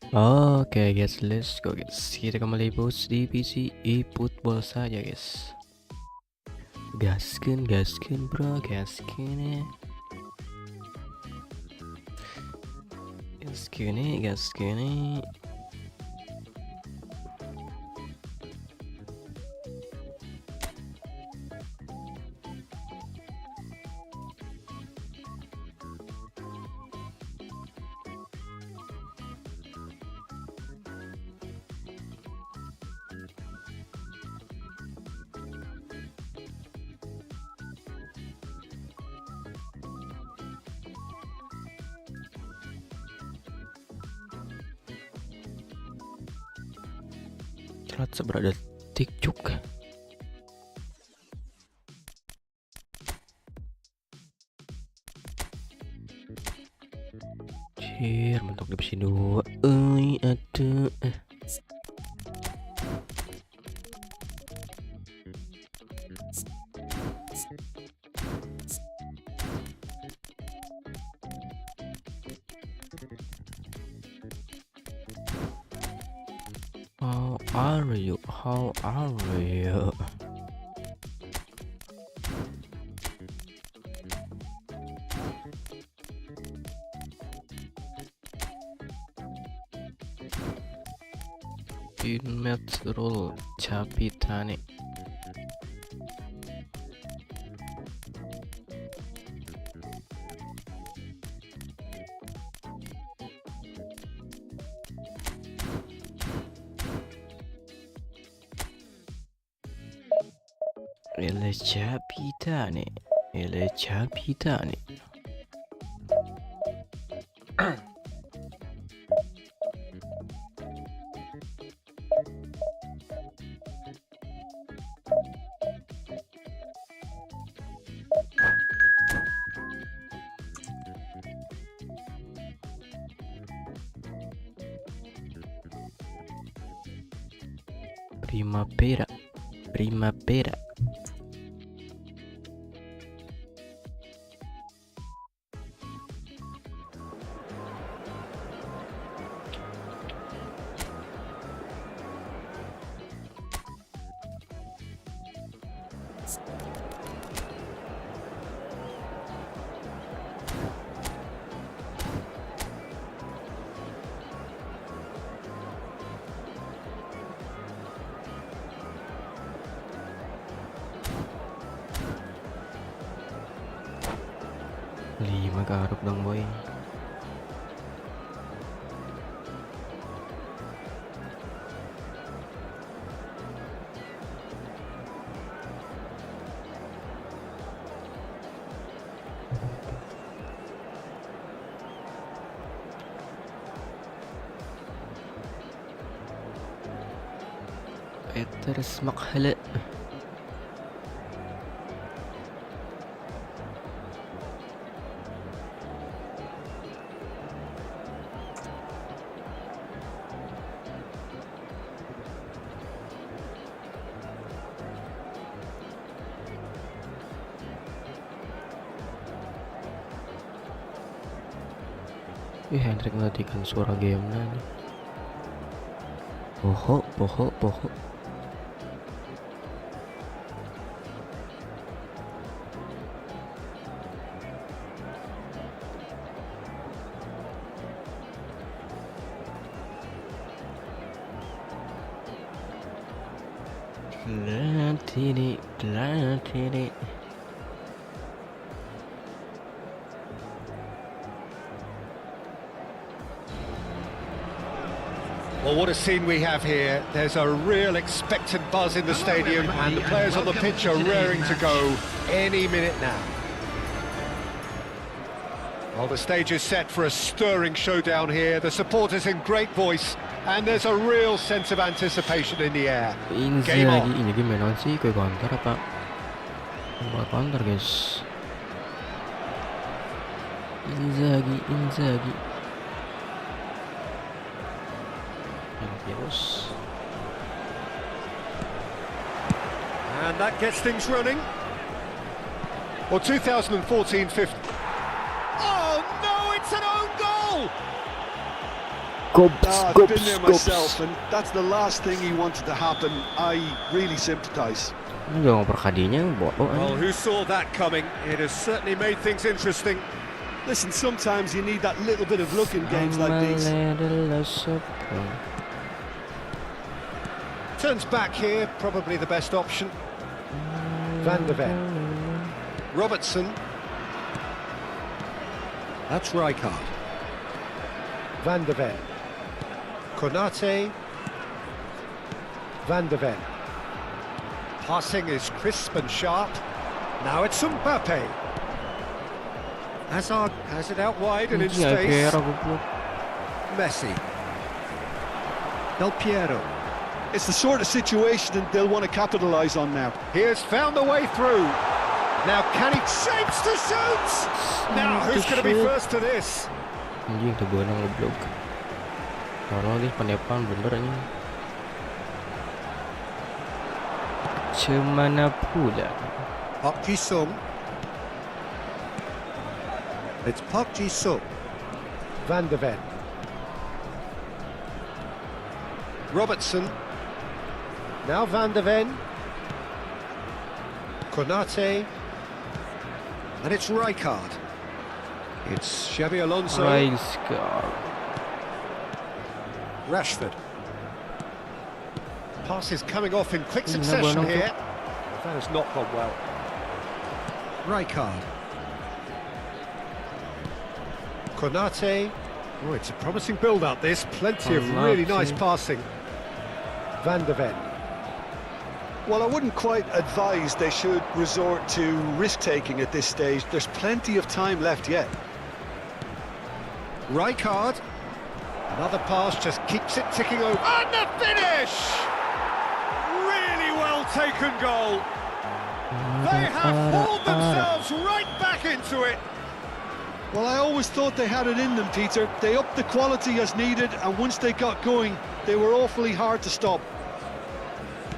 Oke guys, let's go guys. Kita kembali bos divisi eFootball saja guys. Gaskin bro, gaskin ya. Gaskin. Telat seberapa detik juga. Mentok divisi 2. Aduh. How are you? Inmet rule capitane. Ele capitane. Primavera. Lima garuk dong boy. Peter Smakhle. Hendrik matikan suara game nih. Poho. Latini. Well, what a scene we have here. There's a real expectant buzz in the stadium and the players on the pitch are raring to go any minute now. Well, the stage is set for a stirring showdown here. The supporters in great voice and there's a real sense of anticipation in the air. Game on. Ini gimana sih? Kayak counter apa? Counter guys. Inzaghi. And that gets things running. Well, 2014-15. Oh no, it's an own goal! I've been there myself, and that's the last thing he wanted to happen. I really sympathise. Jangan perkadinya bodoh. Well, who saw that coming? It has certainly made things interesting. Listen, sometimes you need that little bit of luck in games like these. Turns back here, probably the best option. Van de Ven. Robertson. That's Rijkaard. Van de Ven. Konate. Van de Ven. Passing is crisp and sharp. Now it's Mbappe. Hazard has it out wide and in space. Messi. Del Piero. It's the sort of situation they'll want to capitalise on now. He has found a way through. Now can he shapes to shoot? Now who's going to be first to this? Anjing teguran ngeblok. Kalau lagi penepan bener anjing. Cemana pula? Park Ji-sung. It's Park Ji-sung. Van de Ven. Robertson. Now Van de Ven. Konate. And it's Rijkaard. It's Xabi Alonso. Rashford. Pass is coming off in quick succession here. That has not gone well. Rijkaard. Konate. Oh, it's a promising build-up, this. Plenty of really nice passing. Van de Ven. Well, I wouldn't quite advise they should resort to risk-taking at this stage. There's plenty of time left yet. Rijkaard. Another pass just keeps it ticking over. And the finish! Really well taken goal. They have hauled themselves right back into it. Well, I always thought they had it in them, Peter. They upped the quality as needed, and once they got going, they were awfully hard to stop.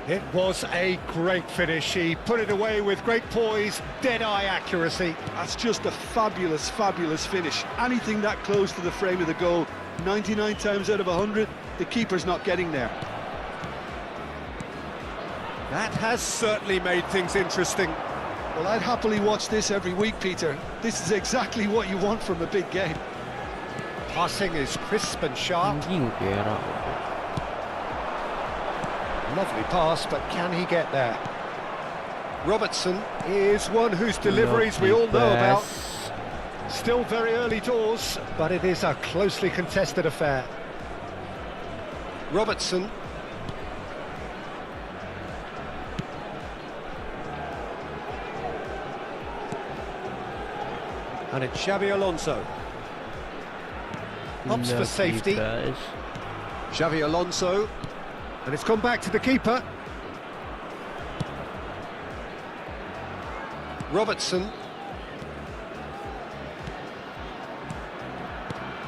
It was a great finish. He put it away with great poise, dead-eye accuracy. That's just a fabulous, fabulous finish. Anything that close to the frame of the goal, 99 times out of 100, the keeper's not getting there. That has certainly made things interesting. Well, I'd happily watch this every week, Peter. This is exactly what you want from a big game. Passing is crisp and sharp. Lovely pass, but can he get there? Robertson is one whose deliveries we all know about. Still very early doors, but it is a closely contested affair. Robertson. And it's Xabi Alonso. Hops for safety. Xabi Alonso. And it's gone back to the keeper. Robertson.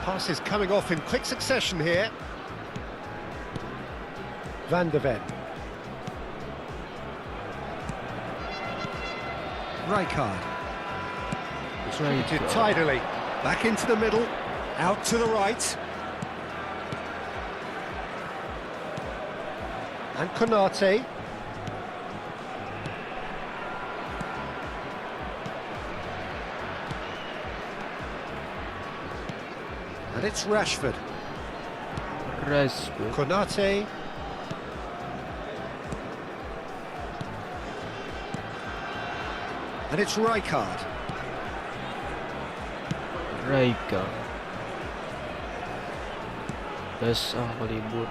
Pass is coming off in quick succession here. Van de Ven. Rijkaard. Distributed tidily. Back into the middle. Out to the right. And Konate. And it's Rashford. Konate. And it's Rijkaard. That's unbelievable.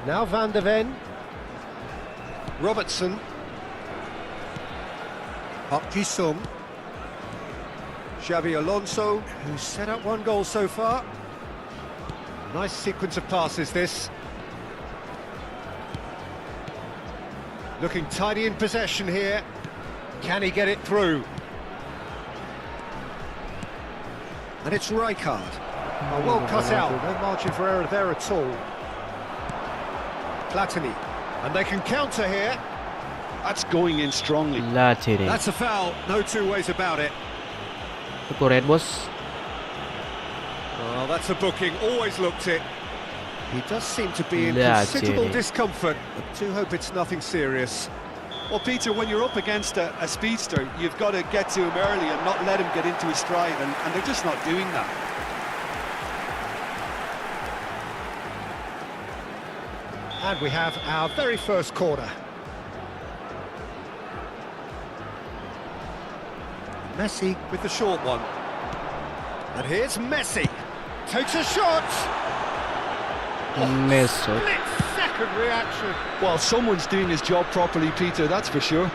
Now Van de Ven. Robertson. Park Ji-sung. Xabi Alonso, who's set up one goal so far. Nice sequence of passes, this. Looking tidy in possession here. Can he get it through? And it's Rijkaard. Oh, well cut out, no margin for error there at all. Platini. And they can counter here. That's going in strongly. That's a foul, no two ways about it. Red boss. Well, that's a booking, always looked it. He does seem to be in Lihat considerable sini. discomfort. I do hope it's nothing serious. Well, Peter, when you're up against a speedster, you've got to get to him early and not let him get into his stride, and they're just not doing that. And we have our very first corner. Messi with the short one. And here's Messi. Takes a shot. Messi. Split-second reaction. Well, someone's doing his job properly, Peter, that's for sure.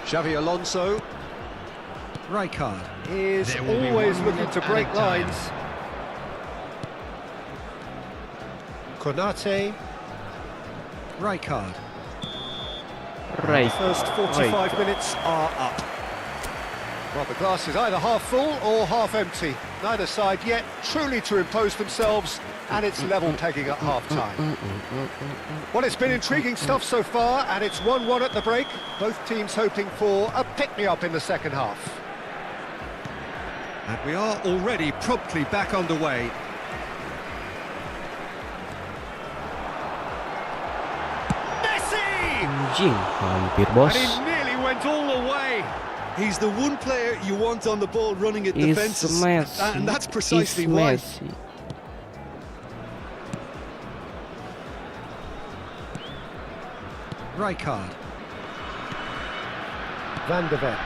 Xavi Alonso. Rijkaard is always looking to break lines. Konate. Rijkaard. Right. The first 45 minutes are up. Well, the glass is either half full or half empty. Neither side yet truly to impose themselves, and it's level pegging at half-time. Well, it's been intriguing stuff so far, and it's 1-1 at the break. Both teams hoping for a pick-me-up in the second half. And we are already promptly back underway. Messi! Anjing, hampir bos. And he nearly went all the way. He's the one player you want on the ball running at Is defences, Messi. and that's precisely Is why. Messi. Rijkaard. Van de Ven.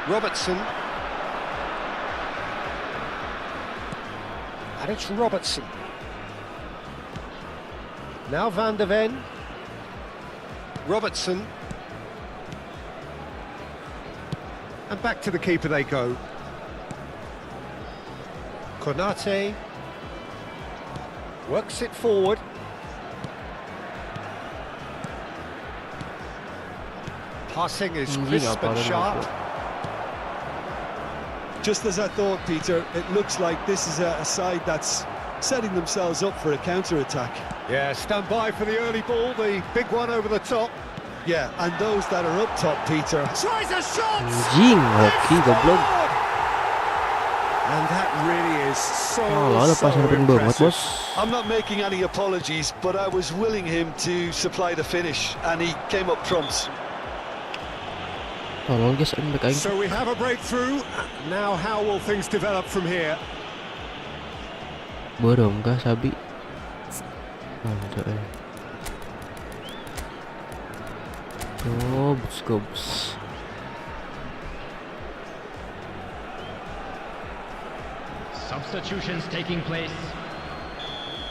Robertson. And it's Robertson. Now Van de Ven. Robertson. And back to the keeper they go. Konate. Works it forward. Passing is crisp and sharp. Just as I thought, Peter, it looks like this is a side that's setting themselves up for a counter-attack. Yeah, stand by for the early ball, the big one over the top. Yeah, and those that are up top, Peter. Tries a shot! Anjing, hoki goblok. And that really is so Lepasan banget, impressive. bos. I'm not making any apologies, but I was willing him to supply the finish, and he came up trumps. Tolong guys, back aing. So we have a breakthrough. Now how will things develop from here? Bodoh kah Sabi? Ada Gobs. Substitutions taking place.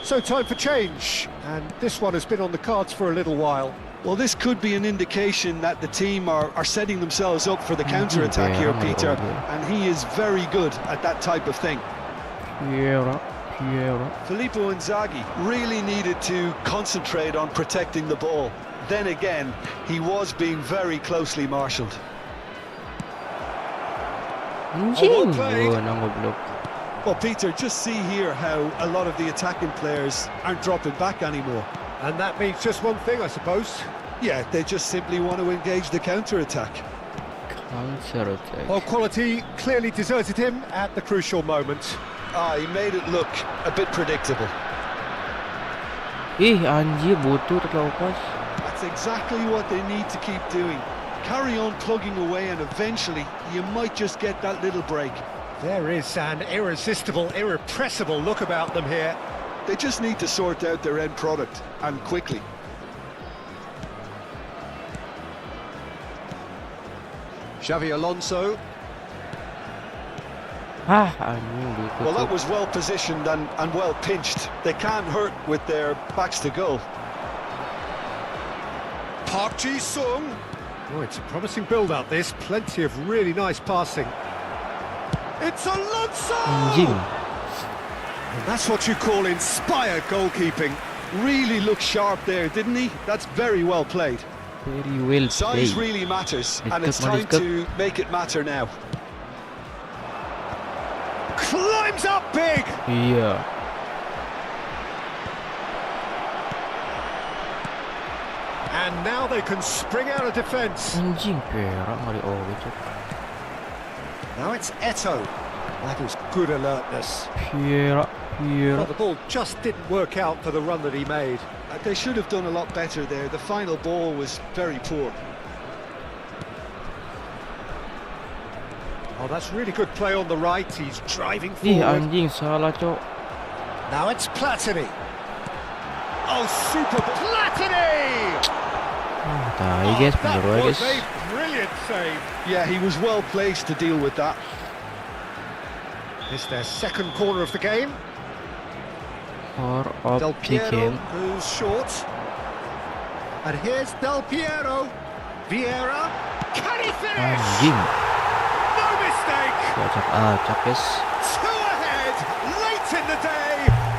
So time for change, and this one has been on the cards for a little while. Well, this could be an indication that the team are setting themselves up for the counter-attack here, Peter, and he is very good at that type of thing. Piera. Filippo Inzaghi really needed to concentrate on protecting the ball. Then again, he was being very closely marshalled. Anjing. played. Oh, nang goblok. Well, Peter, just see here how a lot of the attacking players aren't dropping back anymore. And that means just one thing, I suppose. Yeah, they just simply want to engage the counter-attack. Counter attack. Well, quality clearly deserted him at the crucial moment. He made it look a bit predictable. Anjir butuh terlepas. That's exactly what they need to keep doing. Carry on plugging away, and eventually you might just get that little break. There is an irresistible, irrepressible look about them here. They just need to sort out their end product, and quickly. Xavi Alonso. Anjing butuh. Well, that was well positioned and well pinched. They can't hurt with their backs to goal. Park Ji-sung. Oh, it's a promising build-up, this. Plenty of really nice passing. It's Alonso! Anjing. And that's what you call inspired goalkeeping. Really looked sharp there, didn't he? That's very well played. Very well Size played. really matters, It's and it's good, man, time it's to make it matter now. Climbs up big! Iya. And now they can spring out of defence. Anjing perak kali. Oh, gitu. Now it's Eto'o. That is good alertness. Piera, Well, the ball just didn't work out for the run that he made. They should have done a lot better there. The final ball was very poor. Oh, that's really good play on the right. He's driving Ih, forward. anjing salah, Cok. Now it's Platini. Oh, super Platini! Tai guys, That bener was guys. a brilliant save. Yeah, he was well placed to deal with that. It's their second corner of the game. Or of Del the Piero game. goes short. And here's Del Piero. Vieira. Can he finish? Anjing. No mistake. Acak guys. Two ahead. Late in the day.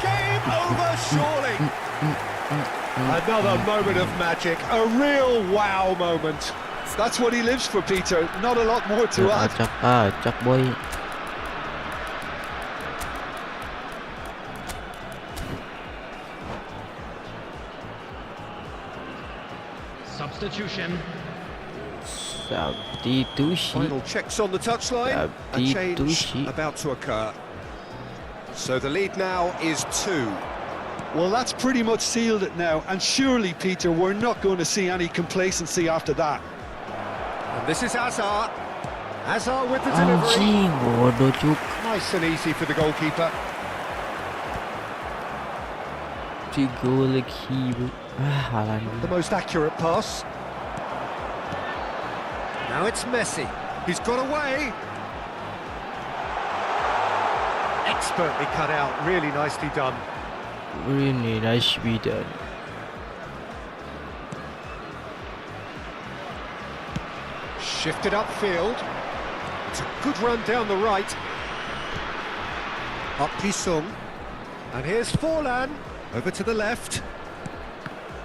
Game over surely. Another moment of magic. A real wow moment. That's what he lives for, Peter. Not a lot more to add. Acak boy. Substitution. Substitusi. Final checks on the touchline. A change Substitusi. about to occur. So the lead now is 2. Well, that's pretty much sealed it now. And surely, Peter, we're not going to see any complacency after that. And this is Hazard. Hazard with the delivery. Anjing, bodoh Cuk. Nice and easy for the goalkeeper. 3 gol lagi, bro. Haaland. The most accurate pass. Now it's Messi. He's got away. Expertly cut out. Really nicely done. Really nice be done. Shifted upfield. It's a good run down the right. Up Pisung. And here's Forlan. Over to the left.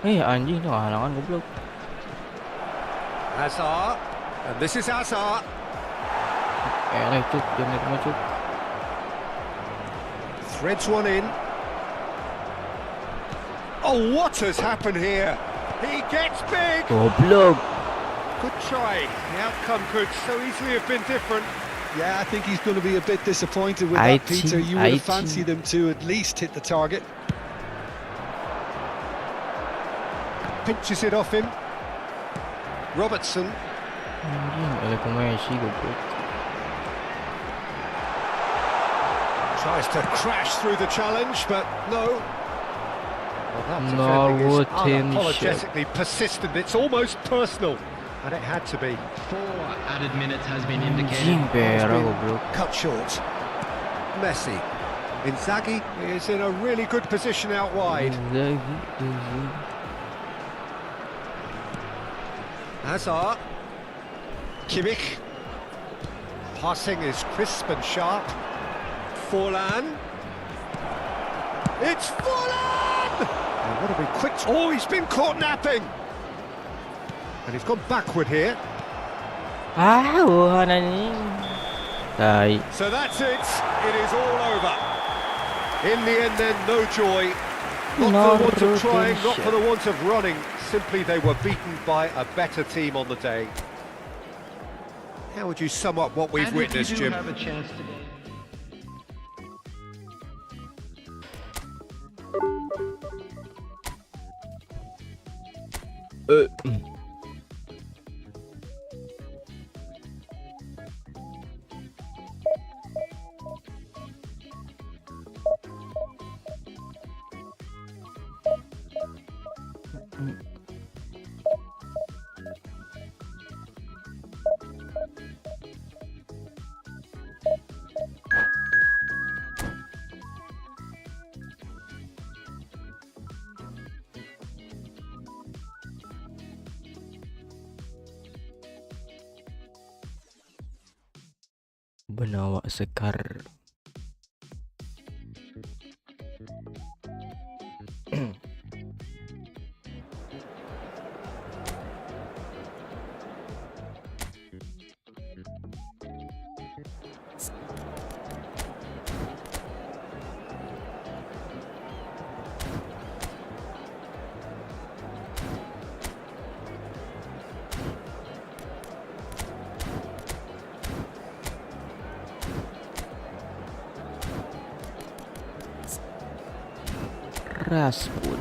Anjing tu halangan goblok. Hazard. And this is Hazard. Cuk, jangan kena Cuk. Threads one in. Oh, what has happened here? He gets big. Goblok. Good try. The outcome could so easily have been different. Yeah, I think he's going to be a bit disappointed with I that, Peter. think- You would I have fancied him to at least hit the target. Pinches it off him. Robertson. Anjing, ada pemain Messi goblok. Tries to crash through the challenge, but no. Well, that No defending is attention. unapologetically persistent. It's almost personal, and it had to be. 4 added minutes has been indicated. Anjing, Has Peera been goblok. cut short. Messi. Inzaghi is in a really good position out wide. Lagi. Hazard. Kimmich. Passing is crisp and sharp. Forlan. It's Forlan! And what a big quick... Oh, he's been caught napping! And he's gone backward here. Bukan anjing. Tai. So that's it. It is all over. In the end then, no joy. Not for the want of trying, not for the want of running. Simply they were beaten by a better team on the day. How would you sum up what we've And if witnessed, you do Jim? have a chance today. Benawak sekar. Rashford.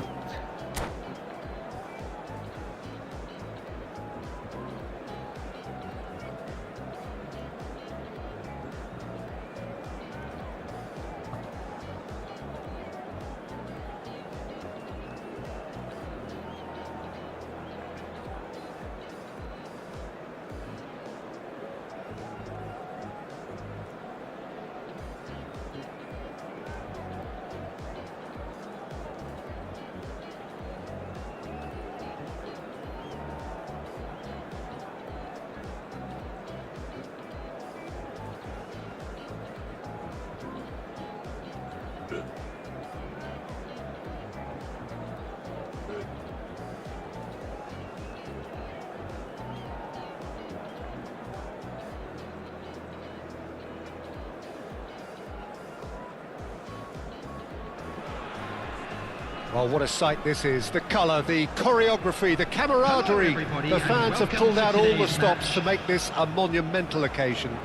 Well, what a sight this is. The colour, the choreography, the camaraderie. everybody, The and fans have welcome pulled to out all the today's stops match. to make this a monumental occasion.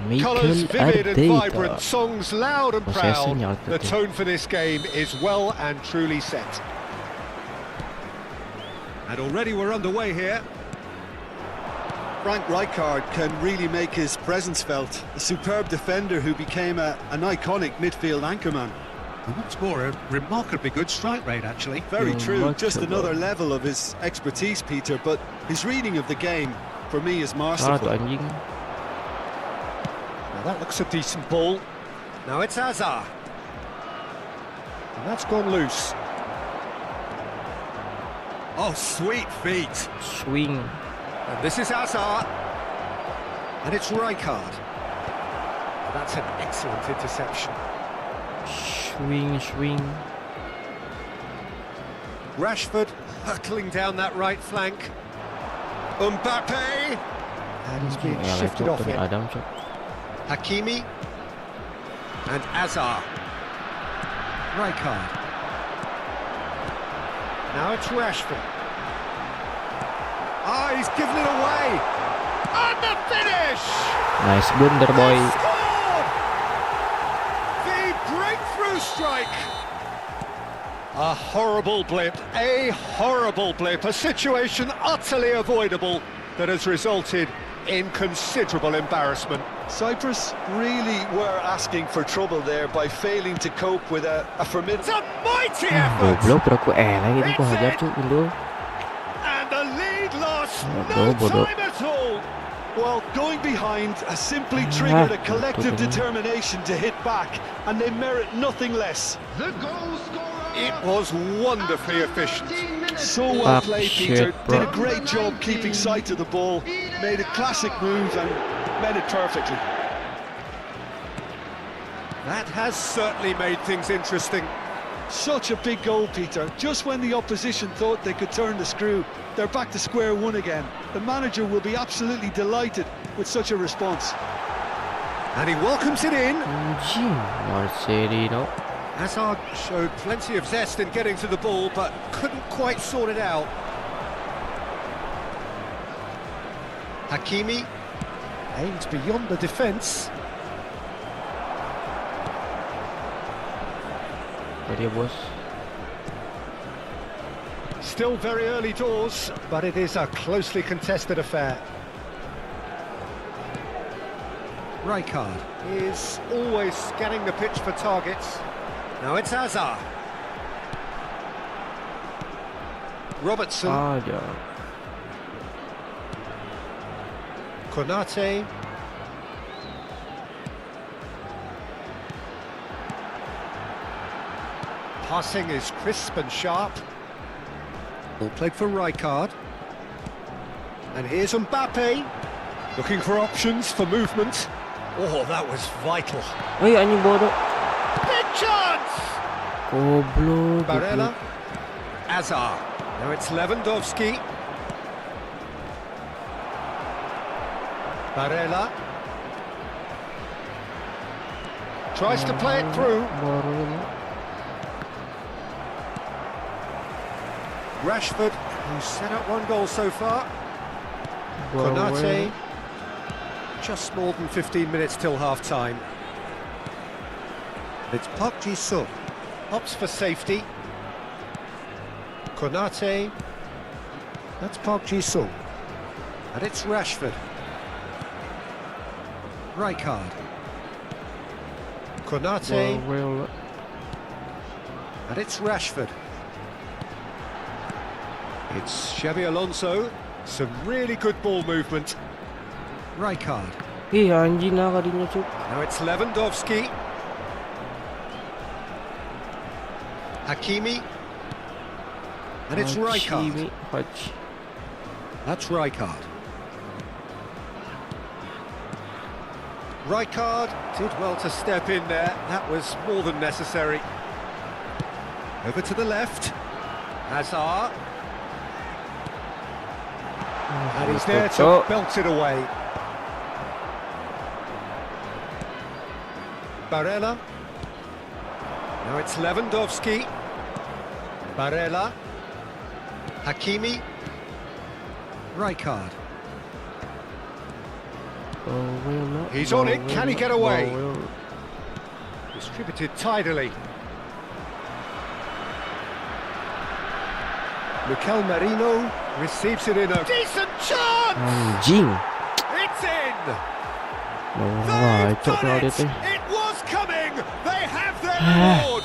Mikel Colours vivid and vibrant, Arteta. songs loud and Possession proud. The Arteta. tone for this game is well and truly set. And already we're underway here. Frank Rijkaard can really make his presence felt. A superb defender who became an iconic midfield anchorman. And what's more, a remarkably good strike rate, actually. Very true, just Remarkable. another level of his expertise, Peter, but his reading of the game, for me, is Salah masterful. tuh anjing. Now that looks a decent ball. Now it's Hazard. And that's gone loose. Oh, sweet feet. Swing. And this is Hazard. And it's Rijkaard. That's an excellent interception. Swing. Rashford hurtling down that right flank. Mbappe. And he's being Ya shifted laptop off Tony it. Adam cok. Hakimi. And Hazard. Rijkaard. Now it's Rashford. Ah, he's given it away. And the finish! Nice blunder boy. Scored! The breakthrough strike. A horrible blip, a situation utterly avoidable that has resulted in considerable embarrassment. Cyprus really were asking for trouble there by failing to cope with a It's formidable... a mighty effort! Goblok bro, aku lagi ni aku hajar cuk Indo. And the lead lost Bodoh. no time at all. Well, going behind has simply triggered a collective betul. determination to hit back, and they merit nothing less. The goal scorer. It was wonderfully efficient. 15 minutes. So well Fuck played, shit, Peter. bro. Did a great job keeping sight of the ball, made a classic move and made it perfectly. That has certainly made things interesting. Such a big goal, Peter. Just when the opposition thought they could turn the screw, they're back to square one again. The manager will be absolutely delighted with such a response. And he welcomes it in. Anjing, Marcelino. Hazard showed plenty of zest in getting to the ball, but couldn't quite sort it out. Hakimi aims beyond the defence. Dia bos. Still very early doors, but it is a closely contested affair. Rijkaard is always scanning the pitch for targets. Now it's Hazard. Robertson. Aja. Konate. Passing is crisp and sharp. Ball played for Rijkaard. And here's Mbappe. Looking for options for movement. Oh, that was vital. Oi anjing bodoh. Big chance! Goblok. Barella. goblok. Hazard. Now it's Lewandowski. Barella. Tries to play it through. Baru ini. Rashford, who's set up one goal so far. Baru Konate. ini. Just more than 15 minutes till half-time. It's Pagi. Opts for safety. Konate. That's Pagi. And it's Rashford. Rijkaard. Konate. Well, And it's Rashford. It's Xabi Alonso. Some really good ball movement. Rijkaard. anjing lah kadinya cuk. Now it's Lewandowski. Hakimi. And it's Rijkaard. That's Rijkaard. Rijkaard did well to step in there. That was more than necessary. Over to the left. Hazard. And he's there to belt it away. Barella. Now it's Lewandowski. Barella. Hakimi. Rijkaard. He's on it. Can he get away? Distributed tidily. Mikel Merino receives it in a decent chance. Anjing. It's in. Wah, They've cok done dia it. teh. It was coming. They have their reward.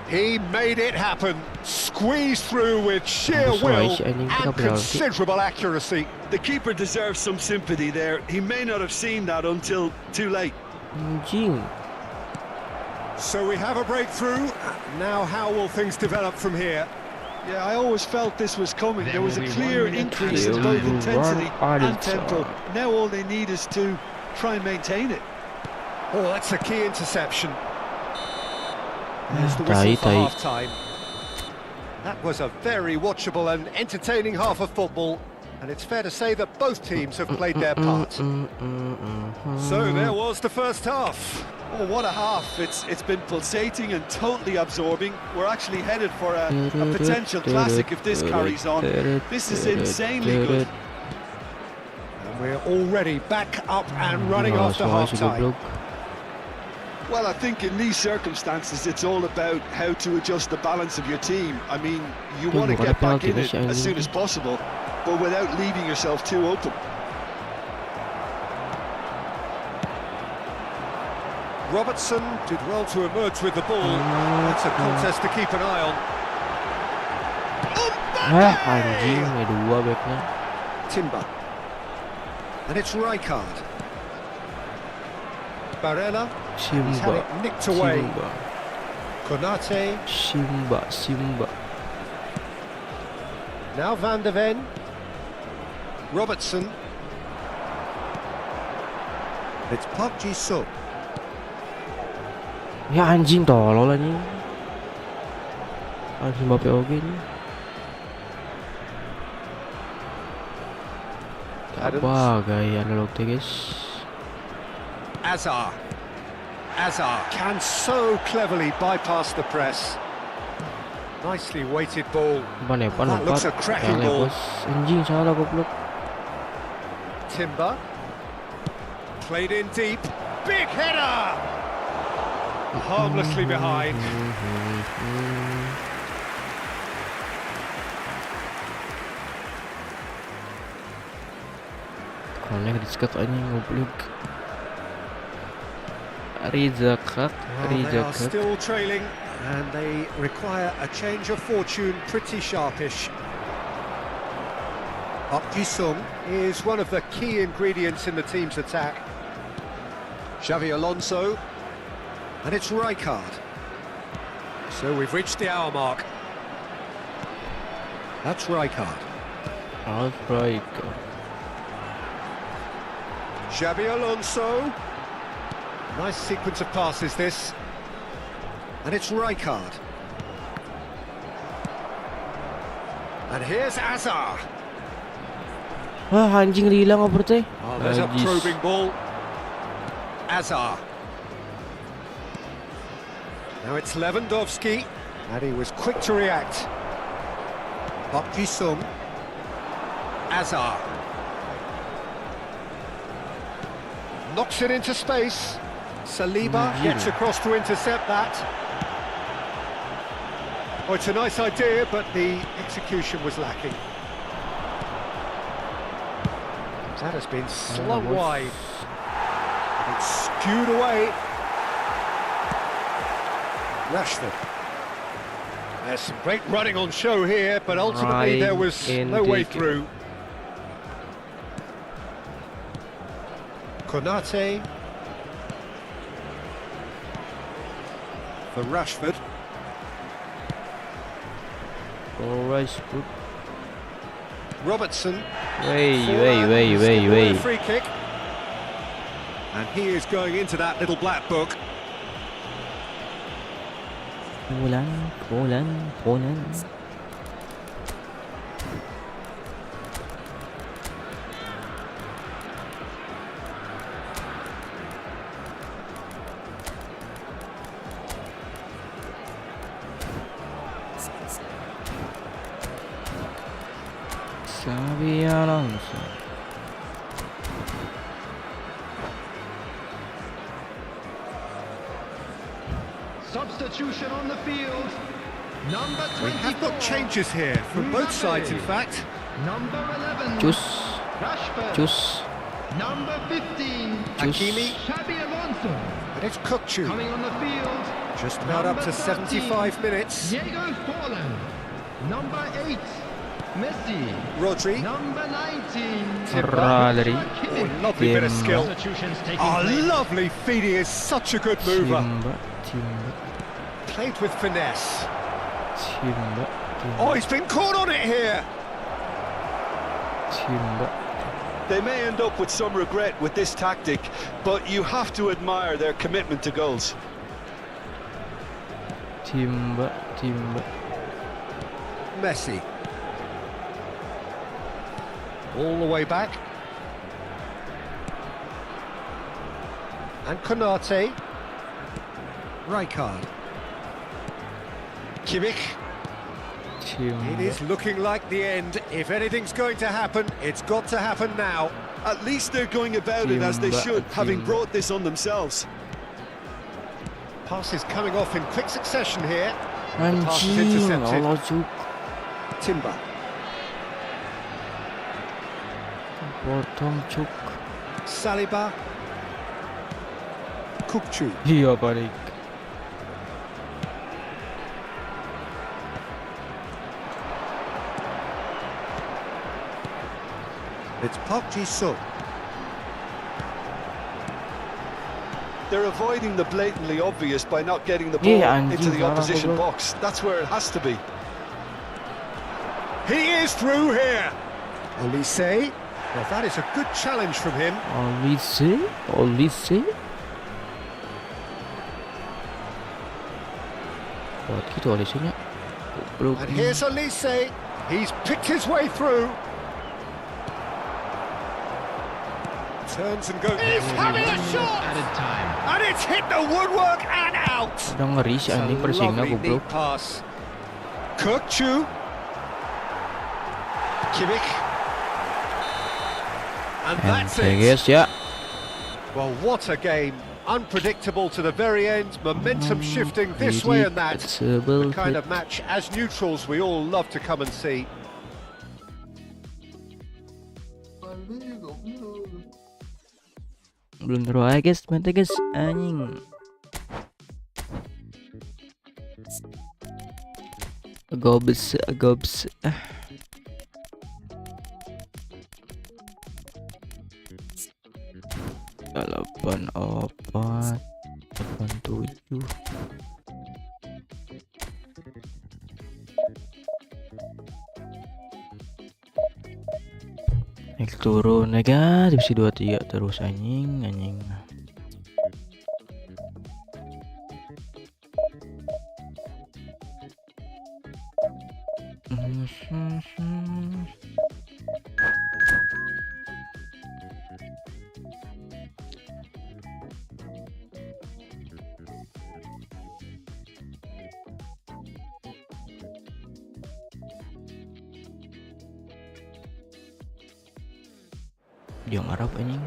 He made it happen. Squeezed through with sheer will and considerable accuracy. The keeper deserves some sympathy there. He may not have seen that until too late. Anjing. So we have a breakthrough. Now how will things develop from here? Yeah, I always felt this was coming. There There was a will be clear 1 minute increase in time. both intensity and Arkansas. tempo. Now all they need is to try and maintain it. Oh, that's a key interception. There's the whistle for Tai. half-time. That was a very watchable and entertaining half of football, and it's fair to say that both teams have played their part. So there was the first half. Oh, what a half. It's been pulsating and totally absorbing. We're actually headed for a potential classic if this carries on. This is insanely good. And we're already back up and running after half-time. Well, I think in these circumstances, it's all about how to adjust the balance of your team. I mean, you want to get back in it as soon as possible, but without leaving yourself too open. Robertson did well to emerge with the ball. That's a contest to keep an eye on. Anjing, ada dua backnya. Timber. And it's Rijkaard. Barella. He's had Simba. it nicked away. Simba. Konate. Simba. Now Van de Ven. Robertson. It's Pagi. Ya anjing tolol anjing. Anjing Mbappe oke ni. Apa gaya analog teh guys. Hazard can so cleverly bypass the press. Nicely weighted ball. That looks a cracking ball. Anjing salah goblok. Timber. Played in deep. Big header! Harmlessly behind. Connect diskat anjing goblok. Rizakat. They are still trailing and they require a change of fortune pretty sharpish. Pagi is one of the key ingredients in the team's attack. Xabi Alonso. And it's Rijkaard. So we've reached the hour mark. That's Rijkaard. Xabi Alonso. Nice sequence of passes this. And it's Rijkaard. And here's Hazard. Anjing hilang over teh. Oh, there's a probing ball. Hazard. Now it's Lewandowski, and he was quick to react. Pagi. Hazard. Knocks it into space. Saliba gets across to intercept that. Oh, it's a nice idea, but the execution was lacking. That has been slung wide. And it's skewed away. Rashford. There's some great running on show here, but ultimately there was no way through. Konate. For Rashford. Rashford. Robertson. Wait. Free kick. And he is going into that little black book. Poland. Xabi Alonso. Substitution on the field. Number 24. We have got changes here from both sides, in fact. Number 11. Rashford. Number 15. Hakimi. Xabi Alonso. And it's Kukçu. Coming on the field. Just about up to 75 minutes. Diego Forlan. Number 8. Messi. Rodri. Number 19. Rodri. Oh, lovely bit of skill. Substitutions taking Oh, place. lovely feet. He is such a good mover. Timber. Played with finesse. Oh, he's been caught on it here. They may end up with some regret with this tactic, but you have to admire their commitment to goals. Timber. Messi. All the way back. And Konate. Rijkaard. Kimmich. It is looking like the end. If anything's going to happen, it's got to happen now. At least they're going about it as they should, having brought this on themselves. Passes coming off in quick succession here. The pass is intercepted. Timber. Saliba. Kukçu. Iya balik. It's Park Ji-sung. They're avoiding the blatantly obvious by not getting the ball into the opposition box. That's where it has to be. He is through here. Olise. Well, that is a good challenge from him. Olise. Kuat gitu Olise-nya. And here's Olise. He's picked his way through. Turns and goes. He's having a shot! Added time. And it's hit the woodwork and out. Udah ngeri si anjing persingnya goblok. Pass. Kukçu. Kimmich. And that's it. Guys ya. Well, what a game. Unpredictable to the very end. Momentum shifting this way and that. The kind of match as neutrals we all love to come and see. Belum terus guys, bentar guys, anjing. Gobs. 87. Naik turun ya guys, divisi 23 terus anjing. Dia Arab anjing.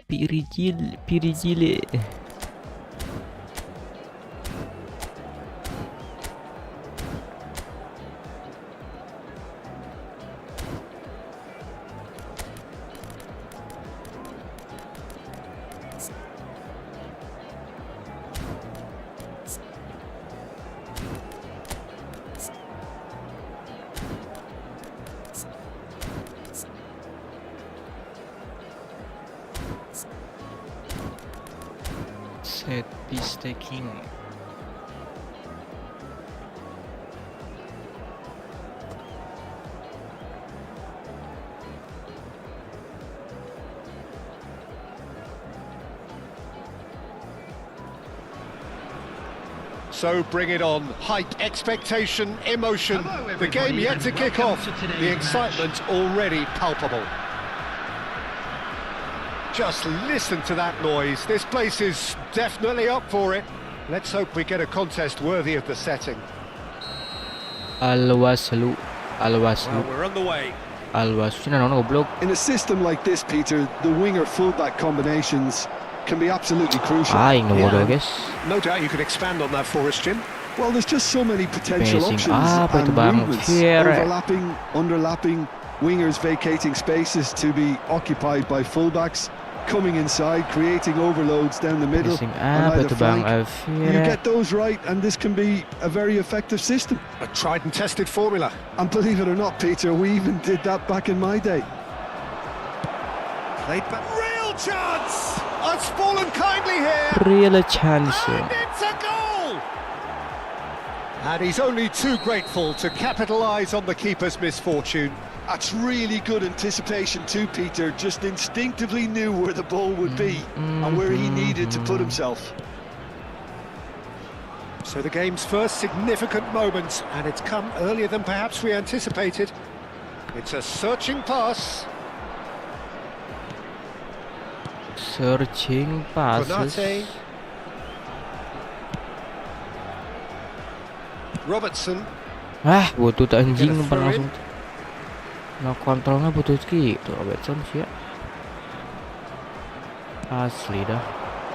Pirijile. Set piece taking. So bring it on. Hype, expectation, emotion. Hello, The game everybody, yet to and kick welcome off. to today's The match. excitement already palpable. Just listen to that noise. This place is definitely up for it. Let's hope we get a contest worthy of the setting. Alwaslu. Well, we're on the way. Alwaslu na naman goblok. In a system like this, Peter, the winger-fullback combinations can be absolutely crucial. Ay, nabodo Yeah. guys. No doubt you could expand on that for us, Jim. Well, there's just so many potential Pacing. options Apa itu and bang? movements. Fiere. Overlapping, underlapping, wingers vacating spaces to be occupied by fullbacks, coming inside, creating overloads down the middle Pacing. on Apa either itu bang? flank. You Alfiere. get those right and this can be a very effective system. A tried and tested formula. And believe it or not, Peter, we even did that back in my day. Played back. Real chance! It's fallen kindly here. Real chance. And it's a goal! And he's only too grateful to capitalise on the keeper's misfortune. That's really good anticipation too, Peter. Just instinctively knew where the ball would be and where he needed to put himself. So the game's first significant moment, and it's come earlier than perhaps we anticipated. It's a searching pass. Searching passes. Konate. Robertson. Ah, butut anjing Gonna numpang throw langsung. Nah, kontrolnya butut gitu, Robertson sih ya. Asli dah.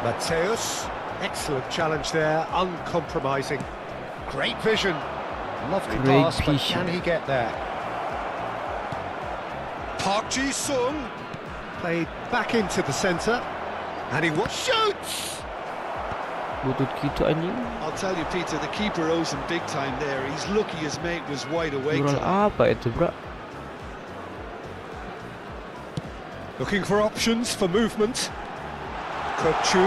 Mateus. Excellent challenge there, uncompromising. Great vision. Lovely Great pass, but vision. can he get there? Park Ji-sung. Played back into the centre. And he shoots! Butut gitu anjing. I'll tell you, Peter, the keeper owes him big time there. He's lucky his mate was wide awake. Mural apa itu, bro? Looking for options for movement. Kochu.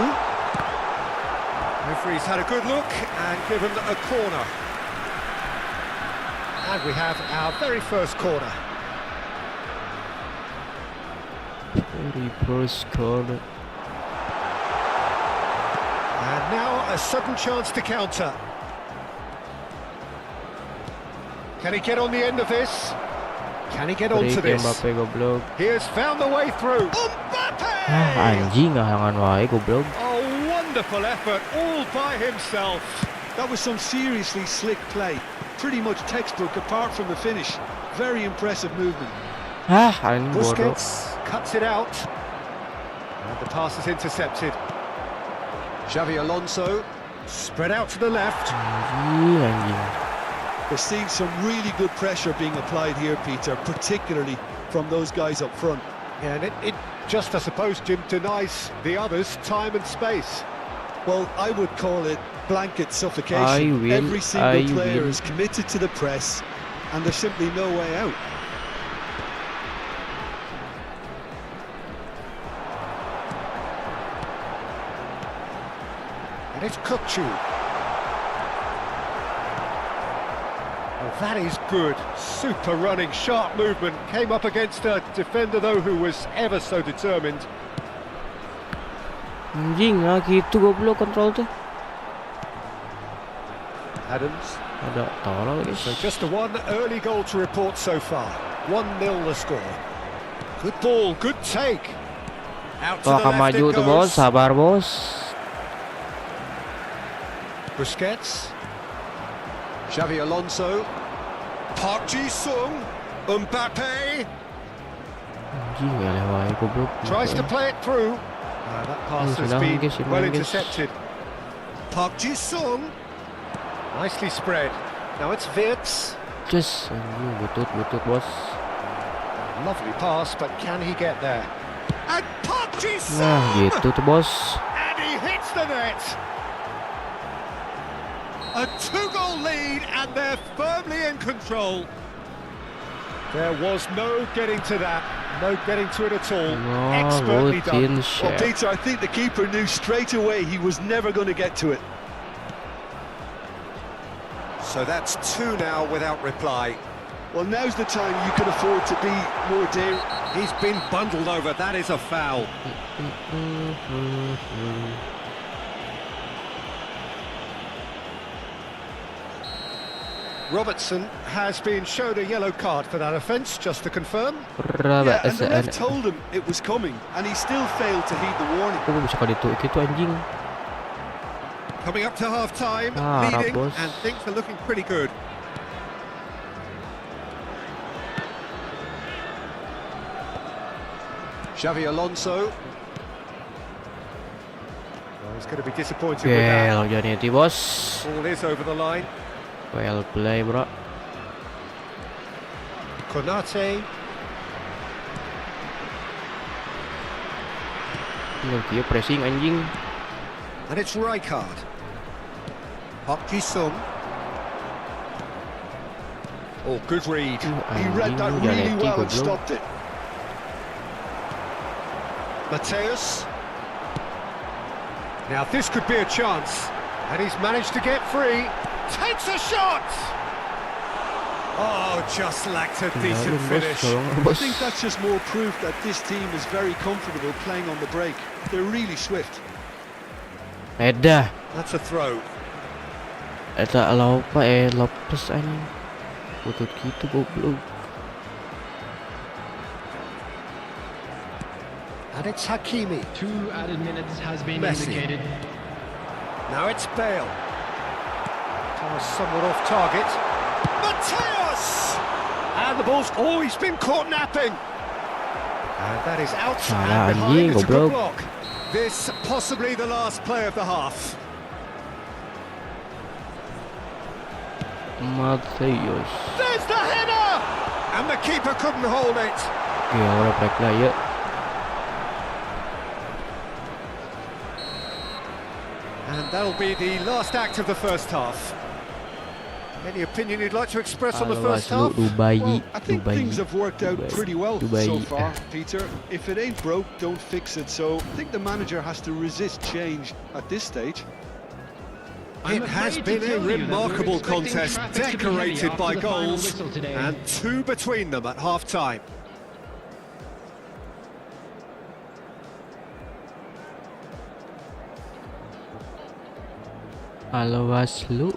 Referee's had a good look and given a corner. And we have our very first corner. Very first corner. And now a sudden chance to counter. Can he get on the end of this? Can he get onto Break this? Mbappe goblok. He has found the way through. Mbappe! Ah, anjing halangan wae goblok. A wonderful effort all by himself. That was some seriously slick play. Pretty much textbook apart from the finish. Very impressive movement. Ah, anjing bodoh. Busquets cuts it out. And the pass is intercepted. Xavi Alonso spread out to the left. Anjing. We're seeing some really good pressure being applied here, Peter, particularly from those guys up front. Yeah, and it just, I suppose, Jim, denies the others time and space. Well, I would call it blanket suffocation. Every single player is committed to the press, and there's simply no way out. And it's Kochu. Well, that is good. Super running, sharp movement. Came up against a defender, though, who was ever so determined. Anjing, ah gitu goblok kontrol tuh. Adams. Ada tolol guys. So just a one early goal to report so far. 1-0 the score. Good ball, good take. Out to Wah, the akan left maju it tuh bos, goes. sabar bos. Busquets. Xavi Alonso. Park Ji-sung. Mbappe. Anjing, eleh wae goblok. Tries to play it through. That pass has Silang, been guys, well guys. intercepted. Park Ji-sung. Nicely spread. Now it's Wirtz. Just anjing butut bos. Lovely pass, but can he get there? And Park Ji-sung! Nah, gitu tuh bos. And he hits the net! A two-goal lead, and they're firmly in control. There was no getting to that. No getting to it at all. Oh, Expertly done. routine Well, shot. Peter, I think the keeper knew straight away he was never going to get to it. So that's 2 now without reply. Well, now's the time you can afford to be more daring. He's been bundled over. That is a foul. Robertson has been shown a yellow card for that offence, just to confirm. Yeah, and the ref told him it was coming, and he still failed to heed the warning. Kok bisa kali itu anjing. Coming up to half-time, Ah, leading, Rabos. and things are looking pretty good. Xavi Alonso. Well, he's going to be disappointed with that. Gel jadi nanti bos. Ball is over the line. Well play bro. Konate. Dia pressing anjing. And it's Rijkaard. Park Ji-sung. Oh, good read. He read that really well and stopped it. Mateus. Now this could be a chance. And he's managed to get free. Takes a shot! Oh, just lacked a decent finish. I think that's just more proof that this team is very comfortable playing on the break. They're really swift. Beda. That's a throw. Eta lupa Lopez anjing. Putut gitu goblok. And it's Hakimi. 2 added minutes has been Messi. indicated. Now it's Bale. Somewhat off target. Mateus! And the ball's always been caught napping. And that is out and behind. It's a good block. This possibly the last play of the half. Mateus. There's the header! And the keeper couldn't hold it. Gila udah back lah ya. And that'll be the last act of the first half. Any opinion you'd like to express on the first half? Well, I think things have worked out pretty well so far, Peter. If it ain't broke, don't fix it. So I think the manager has to resist change at this stage. It has been a remarkable contest, decorated by goals, and 2 between them at half-time. Alvaslu.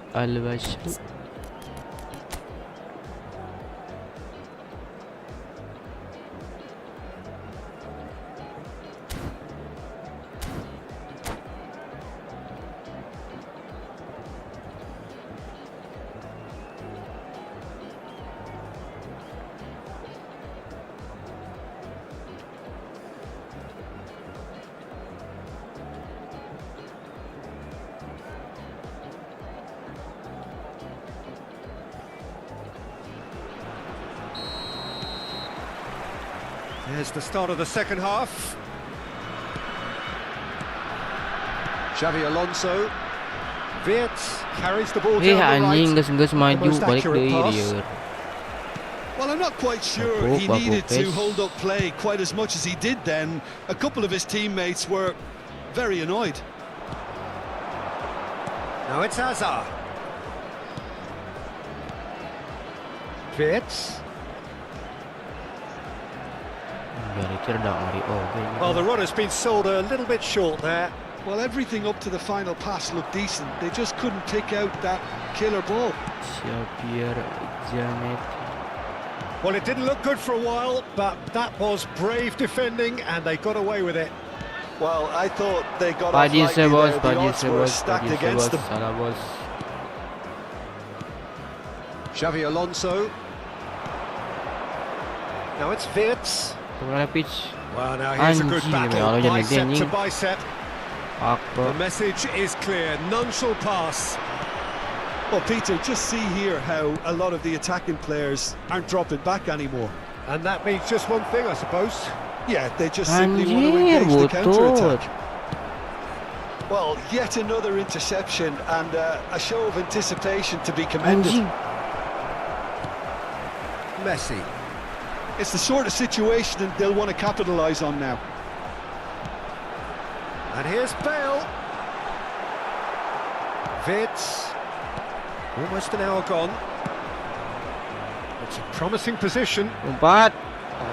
Here's the start of the second half. Xavi Alonso. Wirtz carries the ball down the anjing right. geus maju Most balik accurate deui pass. dia. Well, I'm not quite sure he needed to hold up play quite as much as he did then. A couple of his teammates were very annoyed. Now it's Hazard. Wirtz. Well, the runner's been sold a little bit short there. Well, everything up to the final pass looked decent. They just couldn't pick out that killer ball. Well, it didn't look good for a while, but that was brave defending, and they got away with it. Well, I thought they got Pagi off lightly there. The Pagi odds were stacked against them. Salah bos. Xavi Alonso. Now it's Wirtz. Well, now here's a good battle, bicep to bicep. The message is clear, none shall pass. Well, Peter, just see here how a lot of the attacking players aren't dropping back anymore. And that means just one thing, I suppose. Yeah, they just simply want to engage the counter-attack. Well, yet another interception and a show of anticipation to be commended. Messi. It's the sort of situation that they'll want to capitalise on now. And here's Bale. Vitz. Almost an hour gone. It's a promising position. Umpat.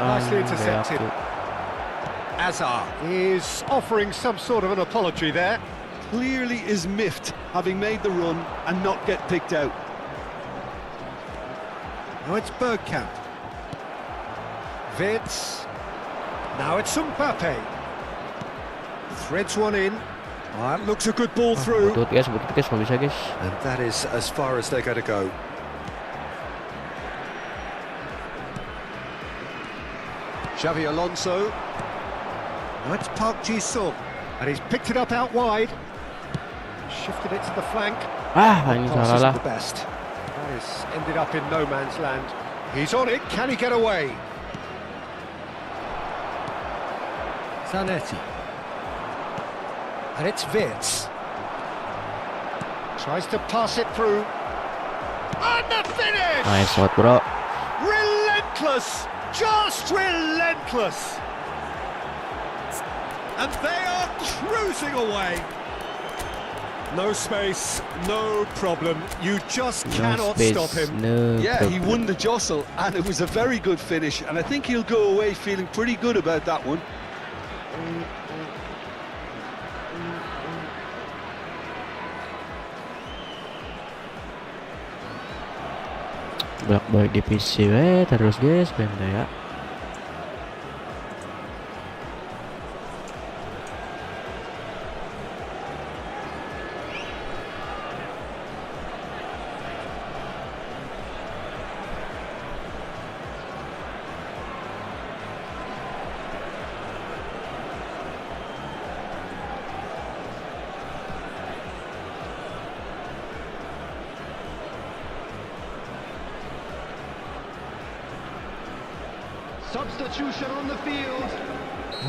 Nicely intercepted. Azar is offering some sort of an apology there. Clearly is miffed, having made the run and not get picked out. Now it's Bergkamp. Vitz. Now it's Mbappe. Threads one in. Oh, that looks a good ball through. Betul guys, nggak bisa guys. And that is as far as they're going to go. Xavi Alonso. Now it's Pagi, and he's picked it up out wide. Shifted it to the flank. Ini Pass salah isn't lah. the best. That is ended up in no man's land. He's on it. Can he get away? Zanetti. And it's Vitz. Tries to pass it through. And the finish! Nice shot bro. Relentless! Just relentless! And they are cruising away. No space, no problem. You just cannot stop him. No Yeah, he problem. won the jostle, and it was a very good finish, and I think he'll go away feeling pretty good about that one. Bolak-balik divisi terus guys, benda ya. Substitution on the field.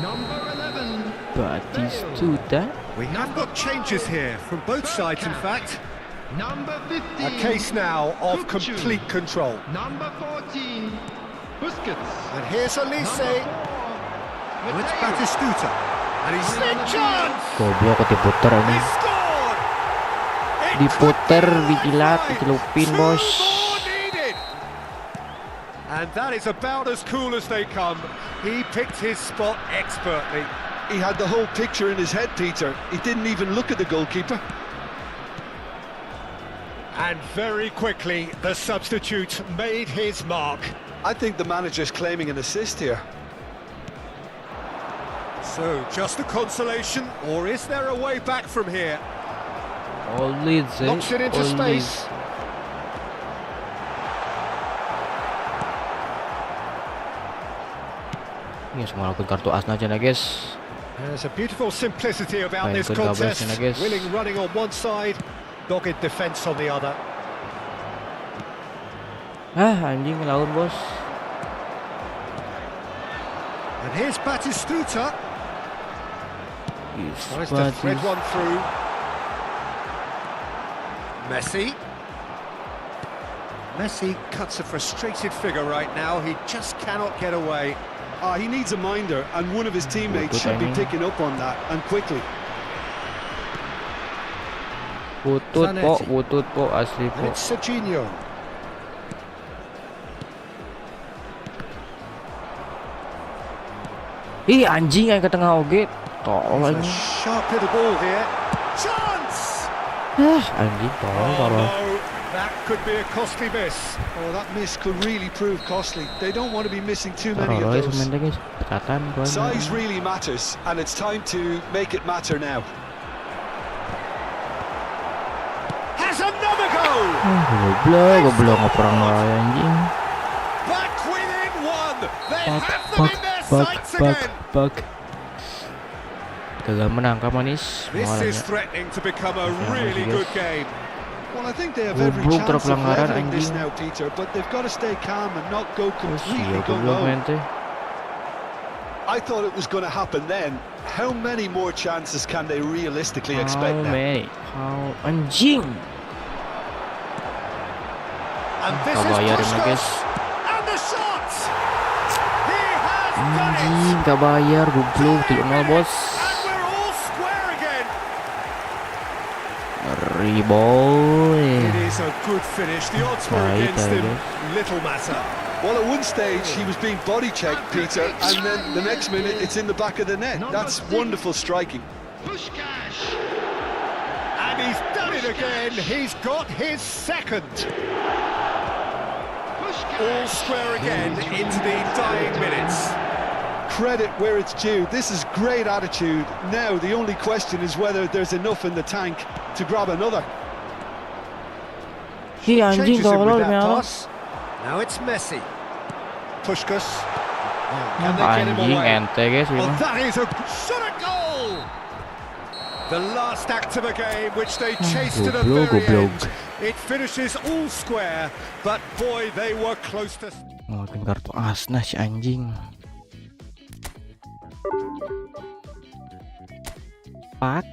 Number 11. Batistuta. We have got changes here from both sides, in fact. Number 15. A case now of Kuchu. complete control. Number 14. Busquets. And here's Elise. Number 4. It's Mateo. Batistuta. And he's in chance! Goblok diputer He ini. scored! It Diputer, could be dijilat, lifeline. dicelupin, Two bos. more needed. And that is about as cool as they come. He picked his spot expertly. He had the whole picture in his head, Peter. He didn't even look at the goalkeeper. And very quickly, the substitute made his mark. I think the manager's claiming an assist here. So, just a consolation, or is there a way back from here? All leads, Knocks it into all leads. space. Ini semua lakukan kartu asna aja guys. There's a beautiful simplicity about Main this ke contest. 12 guys. Willing running on one side, dogged defence on the other. Anjing ngelawan bos. And here's Batistuta. Tries to thread one through. Messi. Messi cuts a frustrated figure right now. He just cannot get away. He needs a minder, and one of his teammates should be picking up on that, and quickly. Butut po, asli And po. it's Serginho. Ih anjing yang ke tengah oge. Tolong A anjing. sharp hit of ball here. Chance! Anjing tolong. No, that could be a costly miss. Oh, that miss could really prove costly. They don't want to be missing too many of Taruh those. sebentar guys. Pecatan gua. Size really matters, and it's time to make it matter now. Has another go! Goblok ngoperang wae anjing. Back within one. They Bak have them in their sights again. Gagal menangkap manis. This is Malahnya. threatening to become a Masih really guys. good game. Well, I think they have every Goblok chance of terpelanggaran, leveling this anjing. now, Peter, but they've got to stay calm and not go Oh, completely iya goblok gung-ho. men teh. I thought it was going to happen then. How many more chances can they realistically How expect now? many? How anjing. And this is Kabayarin na pushed guys. us. And the shot! Anjing, gak bayar, goblok. 3-0, bos. Ngeri, boy. It is a good finish. The odds were against him. Little matter. Well, at one stage he was being body checked, Peter, and then the next minute it's in the back of the net. That's wonderful striking. And he's done it again. He's got his second. All square again into the dying minutes. Credit where it's due. This is great attitude. Now the only question is whether there's enough in the tank to grab another. Changes him with that pass. Now it's Messi. Puskas. Can they get him away? Oh, that is a shot at goal! The last act of a game which they chased to the very end. It finishes all square, but boy, they were close to... Oh, kartu asna si anjing. Pak.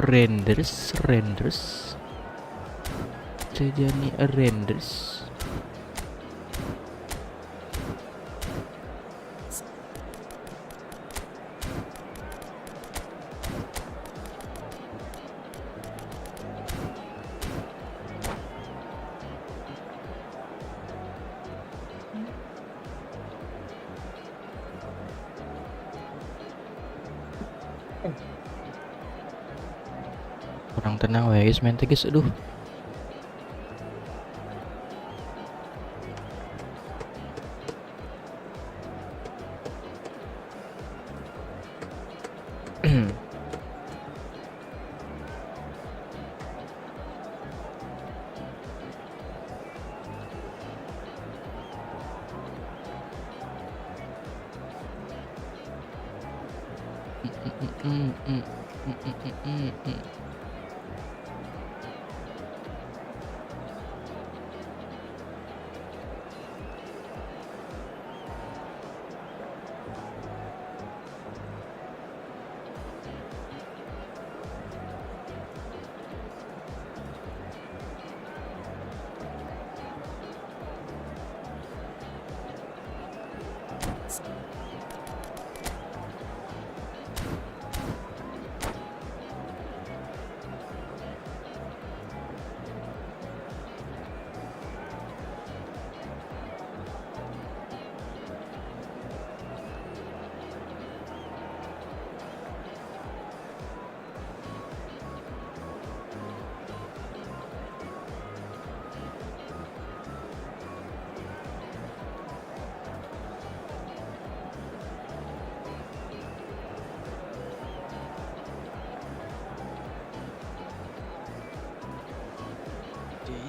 Renders Sejani renders. Kurang tenang guys, main guys, aduh.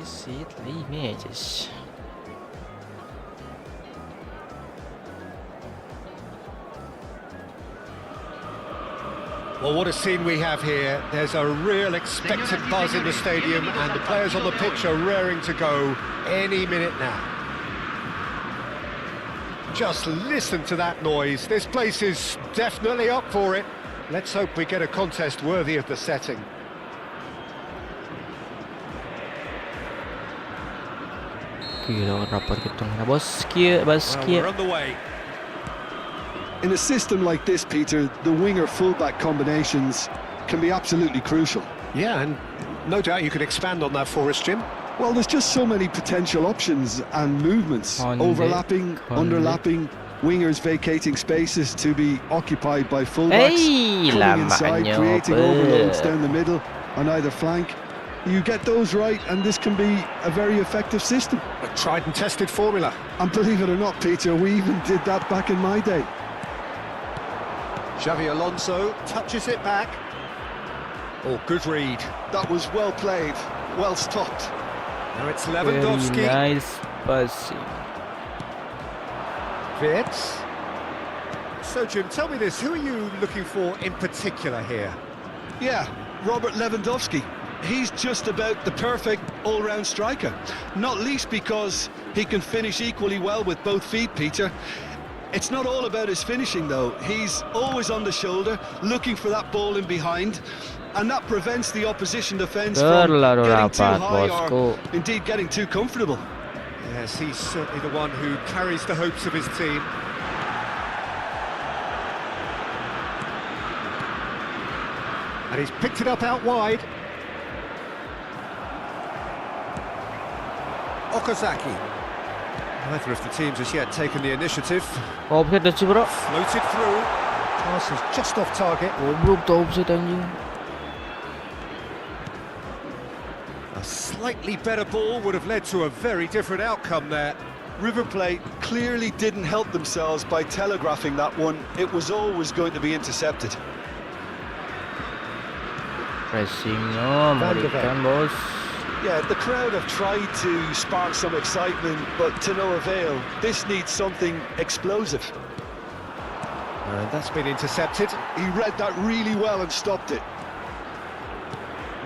See 3 images. Well, what a scene we have here. There's a real expected buzz in the stadium and the players on the pitch are raring to go any minute now. Just listen to that noise. This place is definitely up for it. Let's hope we get a contest worthy of the setting. Gila, rapor gitu na bos. Kia. We're on the way. In a system like this, Peter, the winger-fullback combinations can be absolutely crucial. Yeah, and no doubt you could expand on that for us, Jim. Well, there's just so many potential options and movements. Overlapping, underlapping, wingers vacating spaces to be occupied by fullbacks, coming inside, creating overloads down the middle on either flank. You get those right and this can be a very effective system. Tried and tested formula. And believe it or not, Peter, we even did that back in my day. Xavi Alonso touches it back. Oh, good read. That was well played, well stopped. Now it's Lewandowski. Very nice passing. Wirtz. So, Jim, tell me this, who are you looking for in particular here? Yeah, Robert Lewandowski. He's just about the perfect all-round striker. Not least because he can finish equally well with both feet, Peter. It's not all about his finishing, though. He's always on the shoulder, looking for that ball in behind, and that prevents the opposition defence from getting too high or indeed getting too comfortable. Yes, he's certainly the one who carries the hopes of his team. And he's picked it up out wide. Okazaki. Neither of the teams has yet taken the initiative. Offside aja, bro. Floated through. Pass is just off target. Goblok tuh offside anjing. A slightly better ball would have led to a very different outcome there. River Plate clearly didn't help themselves by telegraphing that one. It was always going to be intercepted. Pressingnya mengerikan, bos. Yeah, the crowd have tried to spark some excitement, but to no avail. This needs something explosive. And that's been intercepted. He read that really well and stopped it.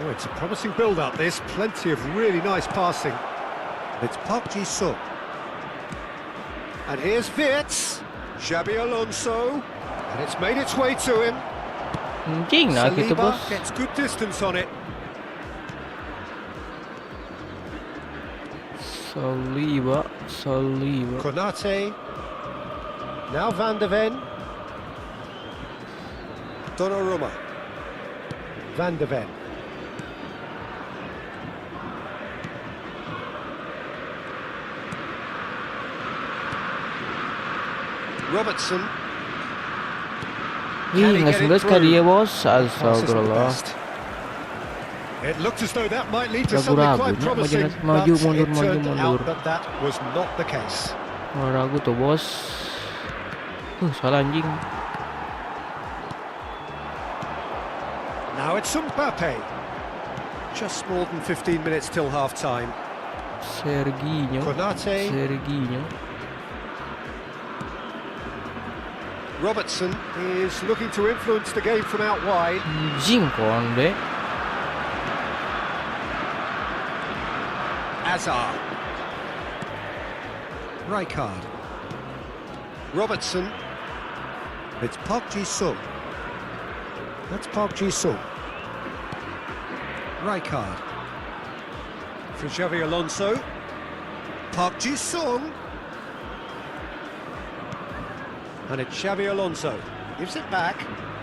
Oh, it's a promising build-up, this. Plenty of really nice passing. It's Pagi. And here's Wirtz. Xabi Alonso. And it's made its way to him. Anjing lah gitu, Saliba bos. gets good distance on it. Saliba. Konate. Now Van de Ven. Donnarumma. Van de Ven. Robertson. Ih, nggak sekali dia, bos. Astagfirullah. It looked as though that might lead to something quite promising, but it turned out that that was not the case. Ragu tuh, bos. Salah anjing. Now it's Mbappe. Just more than 15 minutes till half-time. Serginho. Konate. Robertson is looking to influence the game from out wide. Anjing konde. Hazard. Rijkaard. Robertson. It's Pagi. That's Pagi. Rijkaard. For Xavi Alonso. Pagi. And it's Xavi Alonso. Gives it back.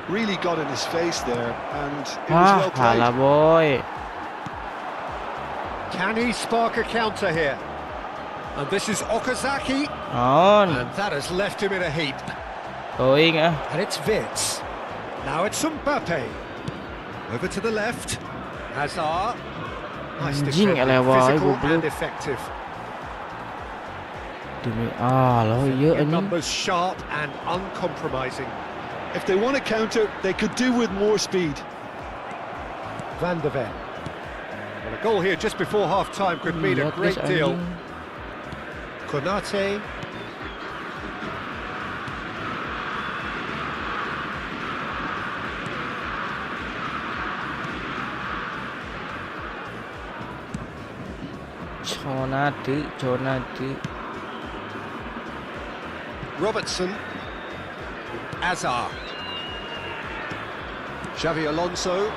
Really got in his face there, and it was well played. Halah, boy. Can he spark a counter here? And this is Okazaki. On. And that has left him in a heap. Going ah. And it's Wirtz. Now it's Mbappe. Over to the left. Hazard. Nice Anjing, defending, elewah, physical goblok. and effective. Demi Allah, ya Your anjing. numbers sharp and uncompromising. If they want to counter, they could do with more speed. Van de Ven. And a goal here just before half-time could mean a Lihat, great guys, deal. anjing. Konate. Conate. Robertson. Hazard. Xavi Alonso.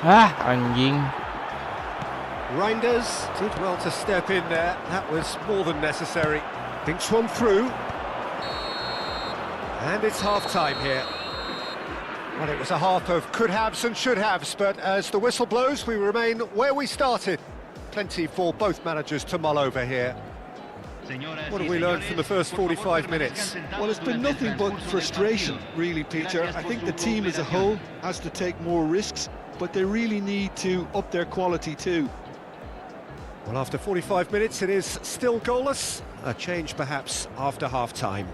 Ah, anjing. Reinders did well to step in there. That was more than necessary. Thinks one through. And it's half-time here. Well, it was a half of could-haves and should-haves, but as the whistle blows, we remain where we started. Plenty for both managers to mull over here. What have we learned from the first 45 minutes? Well, it's been nothing but frustration, really, Peter. I think the team as a whole has to take more risks, but they really need to up their quality too. Well, after 45 minutes, it is still goalless. A change perhaps after half-time.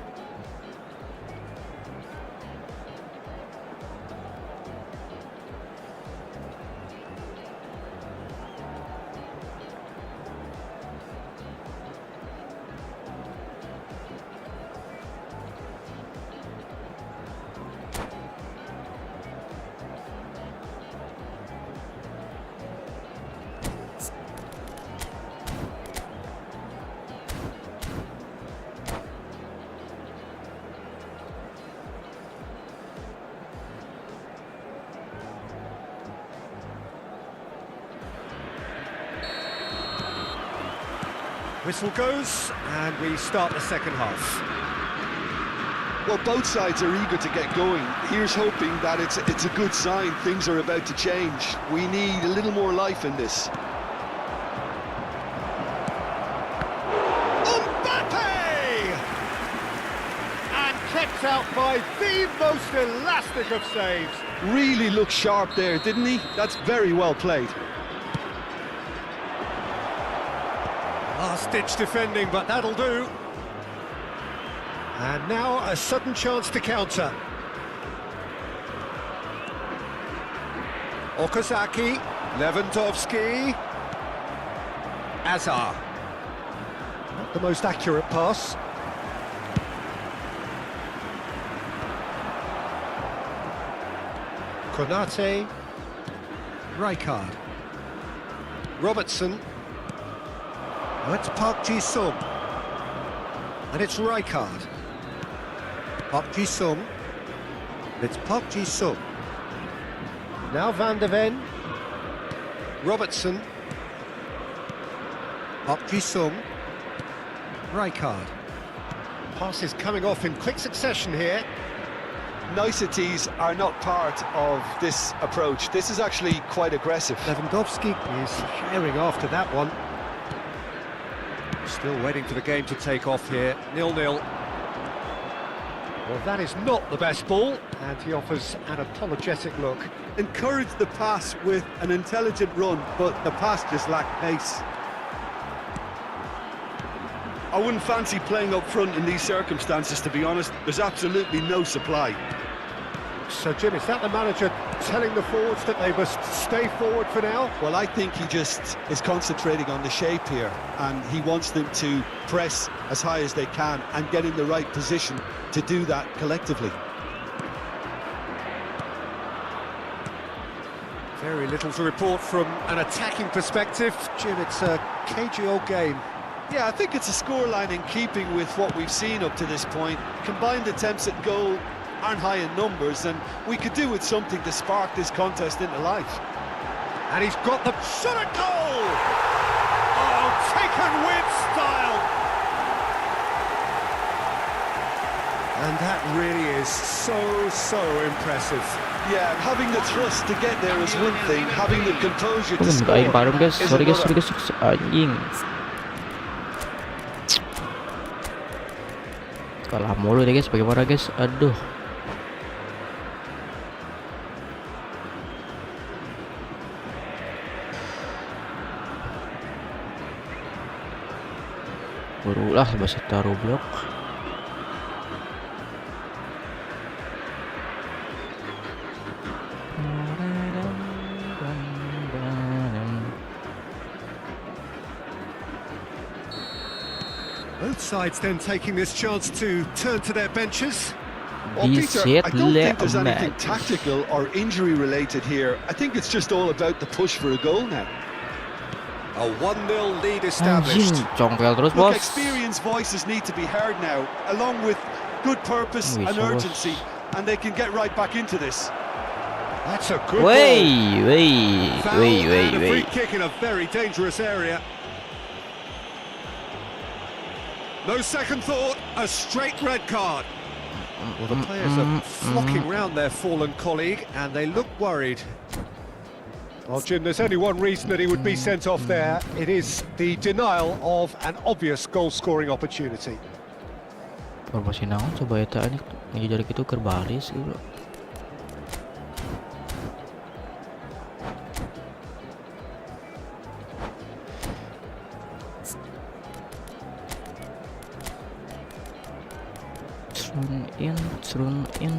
Whistle goes, and we start the second half. Well, both sides are eager to get going. Here's hoping that it's a good sign. Things are about to change. We need a little more life in this. Mbappe! And kept out by the most elastic of saves. Really looked sharp there, didn't he? That's very well played. Last-ditch defending, but that'll do. And now a sudden chance to counter. Okazaki, Lewandowski, Azar. Not the most accurate pass. Konate, Rijkaard, Robertson. That's Park Ji-sung. And it's Rijkaard. Park Ji-sung. It's Park Ji-sung. Now Van de Ven. Robertson. Park Ji-sung. Rijkaard. Passes coming off in quick succession here. Niceties are not part of this approach. This is actually quite aggressive. Lewandowski is sharing after that one. Still waiting for the game to take off here. 0-0. Well, that is not the best ball, and he offers an apologetic look. Encourage the pass with an intelligent run, but the pass just lacked pace. I wouldn't fancy playing up front in these circumstances, to be honest. There's absolutely no supply. So, Jim, is that the manager telling the forwards that they must stay forward for now? Well, I think he just is concentrating on the shape here, and he wants them to press as high as they can and get in the right position to do that collectively. Very little to report from an attacking perspective. Jim, it's a cagey old game. Yeah, I think it's a scoreline in keeping with what we've seen up to this point. Combined attempts at goal aren't high in numbers, and we could do with something to spark this contest into life. And he's got the shot at goal! Oh, taken with style! And that really is so impressive. Yeah, having the thrust to get there is one thing, having the composure to score Aing bareng guys, is sorry guys, another. anjing. Kalah mulu deh guys, bagaimana guys? Aduh. Barulah bahasa taruh blok. Both sides then taking this chance to turn to their benches. Well, Peter, I don't think there's Diset anything tactical or injury related here. I think it's just all about the push for a goal now. A 1-0 lead Anjing, established. congkel terus Look, bos. experienced voices need to be heard now, along with good purpose Wih, and bos. urgency, and they can get right back into this. That's a good Wey, ball. wey, Foul wey, wey, and a free wey. kick in a very dangerous area. No second thought, a straight red card. Well, the players are flocking round their fallen colleague, and they look worried. Well, Jim, there's only one reason that he would be sent off there. It is the denial of an obvious goal-scoring opportunity. Formasi naon coba eta ini jadi gitu Kembali sih bro. in.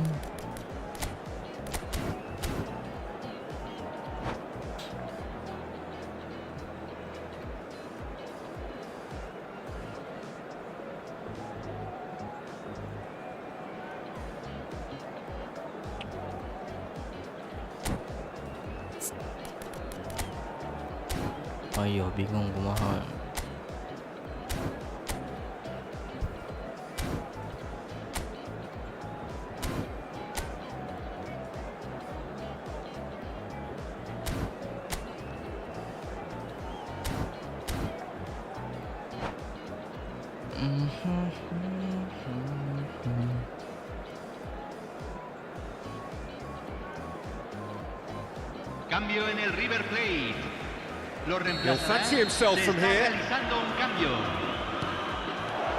Ayo, bingung kumaha. Cambio en el River Plate. Lo He'll fancy himself from here. realizando un cambio.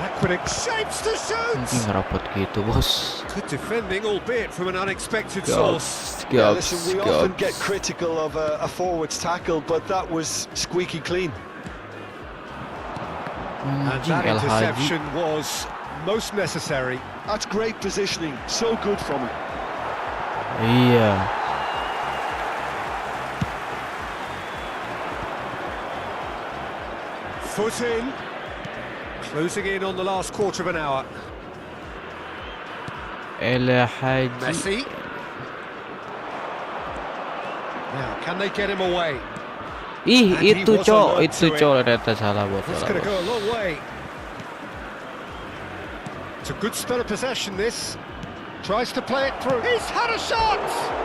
Aquinic shapes to Anjing shoot. rapot gitu, bos. Good defending, albeit from an unexpected source. Yeah, listen, we often get critical of a forward's tackle, but that was squeaky clean. And Anjing that El Haji. interception was most necessary. That's great positioning, so good from him. Iya. Foot in. Closing in on the last quarter of an hour. El Haji. Messi. Now, can they get him away? Ih, And he itu was cok, alert itu to it. cok ternyata salah bos. It's going to go a long way. It's a good spell of possession, this. Tries to play it through. He's had a shot!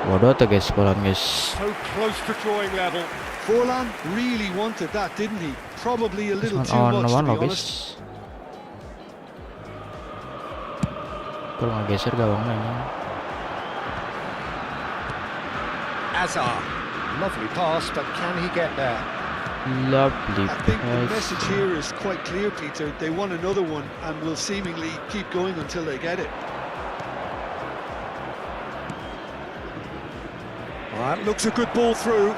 Bodoh tuh guys, bolan guys. So close to drawing level. Forlan really wanted that, didn't he? Probably a little too On much, one to loh be guys. honest. Kalau nggak geser gawangnya ini. Azar. Lovely pass, but can he get there? Lovely I think the pass. message here is quite clear, Peter. They want another one and will seemingly keep going until they get it. Well, that looks a good ball through.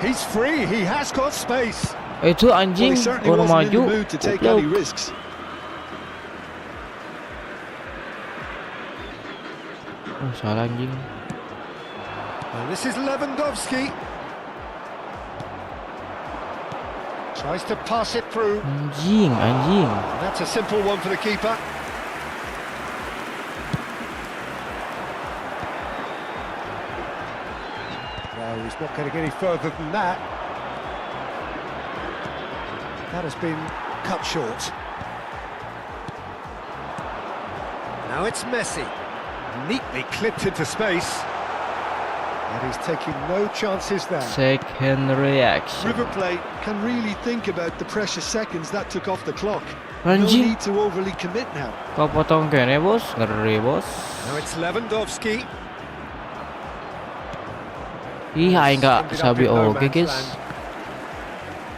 He's free, he has got space. Itu Well, anjing he certainly baru wasn't in the maju. mood to take Goblok. any risks. Oh, salah anjing. And this is Lewandowski. Tries to pass it through. Anjing. That's a simple one for the keeper. No, he's not going to get any further than that. That has been cut short. Now it's Messi. Neatly clipped into space. And he's taking no chances there. Second reaction. River Plate can really think about the precious seconds that took off the clock. No Anjing. need to overly commit now. Kau potong kene bos, ngeri bos. Now it's Lewandowski. Ih, aing nggak Ended up sabi in no oke man's guys. land.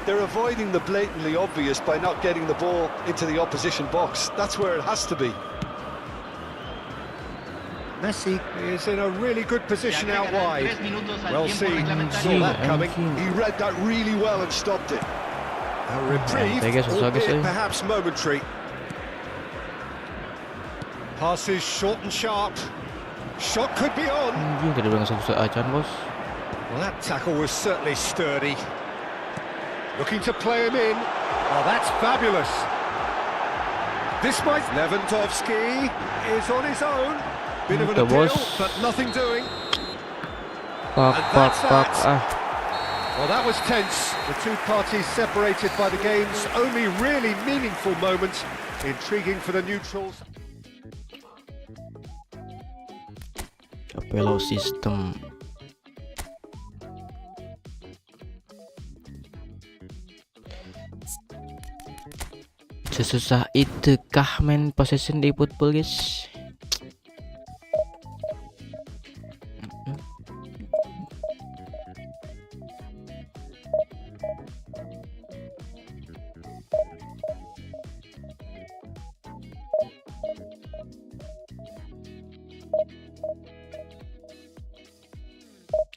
They're avoiding the blatantly obvious by not getting the ball into the opposition box. That's where it has to be. Messi is in a really good position Se out agregan wide. 3 minutos al Well tiempo seen. reglamentario. Saw that coming. He read that really well and stopped it. A reprieve, I guess it's albeit obviously. perhaps momentary. Passes short and sharp. Shot could be on. Anjing tadi bilang satu acan bos. Well, that tackle was certainly sturdy. Looking to play him in. Oh, that's fabulous. This might... Lewandowski is on his own. Bit of an The appeal, boss. but nothing doing. Pak. Well, that was tense. The two parties separated by the game's only really meaningful moment. Intriguing for the neutrals. Capello system. Sesusah itukah main possession di football guys?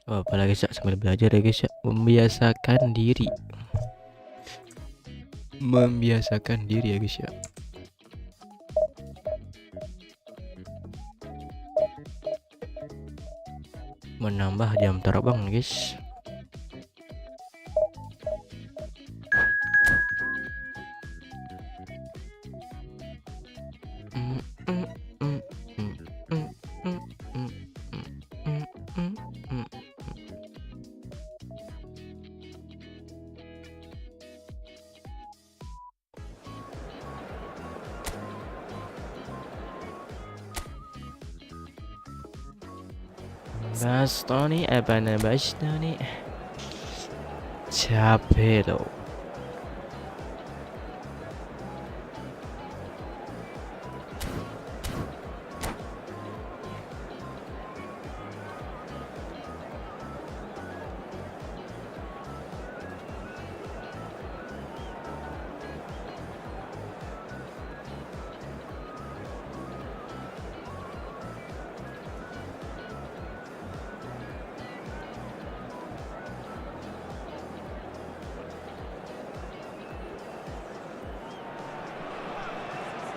Oh, apalagi guys ya, sambil belajar ya guys ya, membiasakan diri ya guys ya. menambah jam terbang guys. Bastoni ebene bastoni. Capek loh.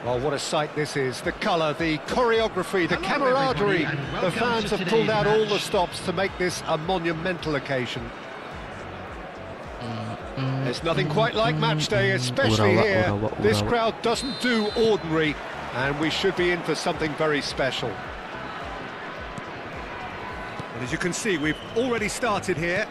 Oh, what a sight this is. The colour, the choreography, the camaraderie. The fans have pulled out all the stops to make this a monumental occasion. There's nothing quite like match day, especially here. This crowd doesn't do ordinary, and we should be in for something very special. And as you can see, we've already started here.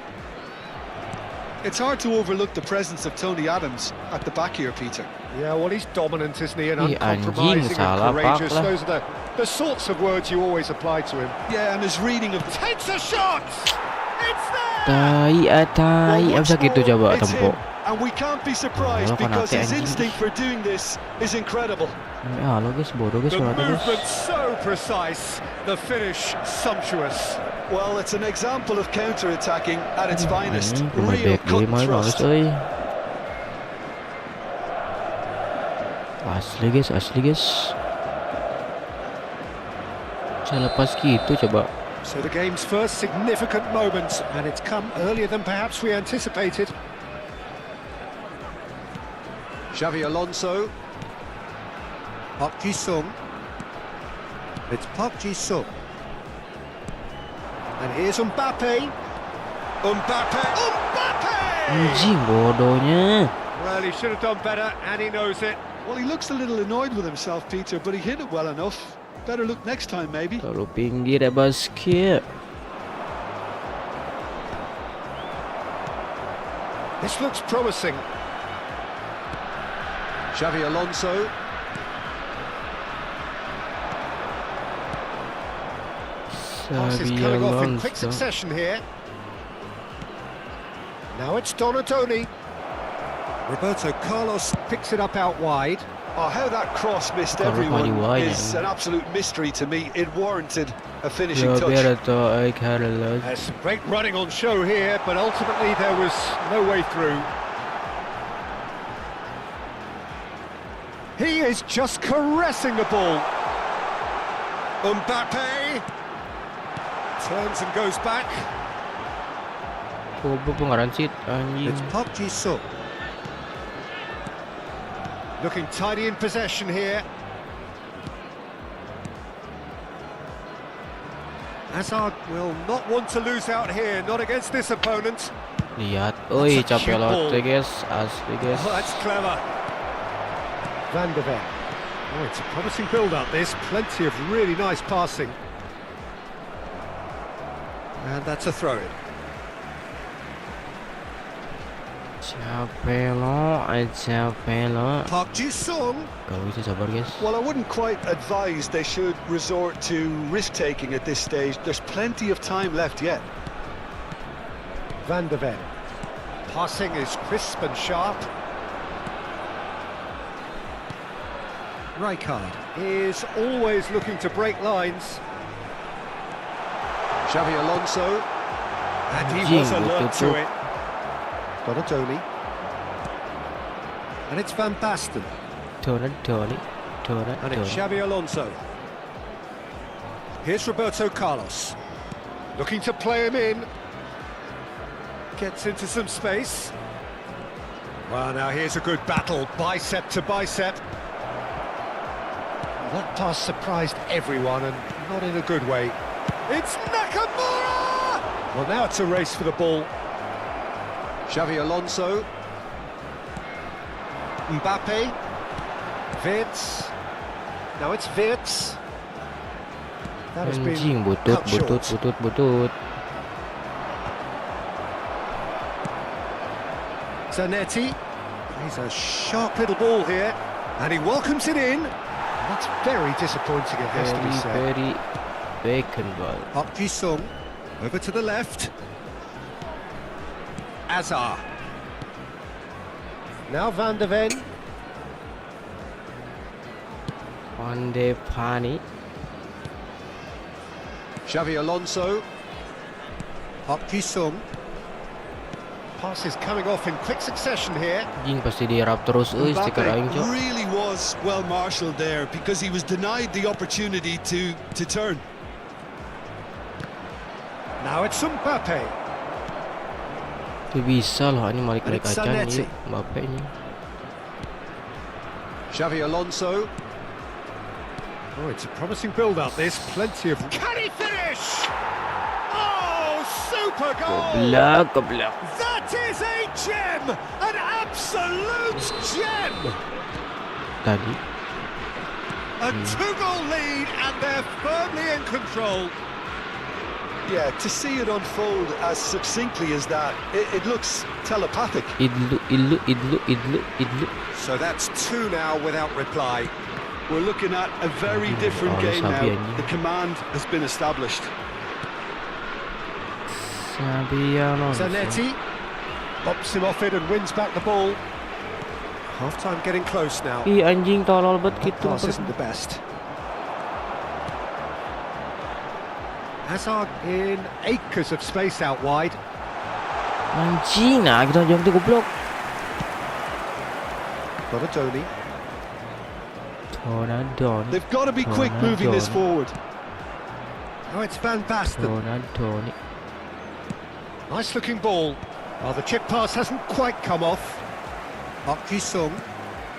It's hard to overlook the presence of Tony Adams at the back here, Peter. Yeah, well, he's dominant, isn't he? And Anjing, uncompromising salah and courageous. pak lah. Those are the sorts of words you always apply to him. Yeah, and his reading of... Takes a shot! It's there! Tai, Well, bisa gitu coba it's tempo. him, and we can't be surprised Kalau because his anjing. instinct for doing this is incredible. Halo guys, bodoh guys, The suara guys. movement so precise, the finish sumptuous. Well, it's an example of counter-attacking at its finest. Pemain Real back cut game main males thrust. euy. Asli guys. Saya lepas gitu coba. So the game's first significant moment, and it's come earlier than perhaps we anticipated. Xavi Alonso. Park Ji-sung. It's Park Ji-sung. And here's Mbappe. Mbappe! Anjing bodohnya. Well, he should have done better, and he knows it. Well, he looks a little annoyed with himself, Peter, but he hit it well enough. Better look next time, maybe. Terlalu pinggir ya basket. This looks promising. Xavi Alonso. Passes Xavi coming off in quick Alonso. succession here. Now it's Donatoni. Roberto Carlos picks it up out wide. Oh, how that cross missed Carlos everyone wide, is yeah. an absolute mystery to me. It warranted a finishing touch. Roberto Carlos. There's some great running on show here, but ultimately there was no way through. He is just caressing the ball. Mbappe turns and goes back. Goblok pengaran sih anjing. It's Park Ji-sung. Looking tidy in possession here. Hazard will not want to lose out here, not against this opponent. Lihat, oi That's a capek cute ball. lote guys, asli guys. Oh, that's clever. Van de Ven. Oh, it's a promising build-up, this. Plenty of really nice passing. And that's a throw-in. Capek lo. Park Ji-sung. Kalau bisa sabar guys. Well, I wouldn't quite advise they should resort to risk-taking at this stage. There's plenty of time left yet. Van de Ven. Passing is crisp and sharp. Rijkaard is always looking to break lines. Xavi Alonso. And he was alert to it. Donatoni. And it's Van Basten. Donatoni. And it's Xavi Alonso. Here's Roberto Carlos. Looking to play him in. Gets into some space. Well, now here's a good battle, bicep to bicep. That pass surprised everyone, and not in a good way. It's Nakamura! Well, now it's a race for the ball. Xavi Alonso. Mbappe. Wirtz. Now it's Wirtz. That has been Anjing, butut, cut short. butut. Zanetti. He's a sharp little ball here, and he welcomes it in. That's very disappointing, it has to be said. Very vacant ball. Alvi over to the left. Azar. Now Van de Ven. On the Pani. Xavi Alonso. Alvi Passes coming off in quick succession here. Anjing pasti dirap terus stiker aing, Cok. Mbappe really was well marshalled there because he was denied the opportunity to turn. Now it's Mbappe. Itu bisa loh ini balik And naik it's kacang Zanetti. nih Mbappe ini. Xavi Alonso. Oh, it's a promising build-up. There's plenty of... Can he finish? Oh, super goal! Goblok. That is a gem! An absolute gem! Tadi. A two-goal lead, and they're firmly in control. Yeah, to see it unfold as succinctly as that, it looks telepathic. Idlu. So that's two now without reply. We're looking at a very different game now. The command has been established. Xavi Alonso. Zanetti bops him off it and wins back the ball. Half-time getting close now. Ih anjing tolol banget gitu. Pass isn't the best. Hazard in acres of space out wide. Anjing, nah kita jauh goblok. Donadoni. They've got to be quick moving this forward. Oh, it's Van Basten. Donadoni. Nice looking ball. Oh, the chip pass hasn't quite come off. Alvi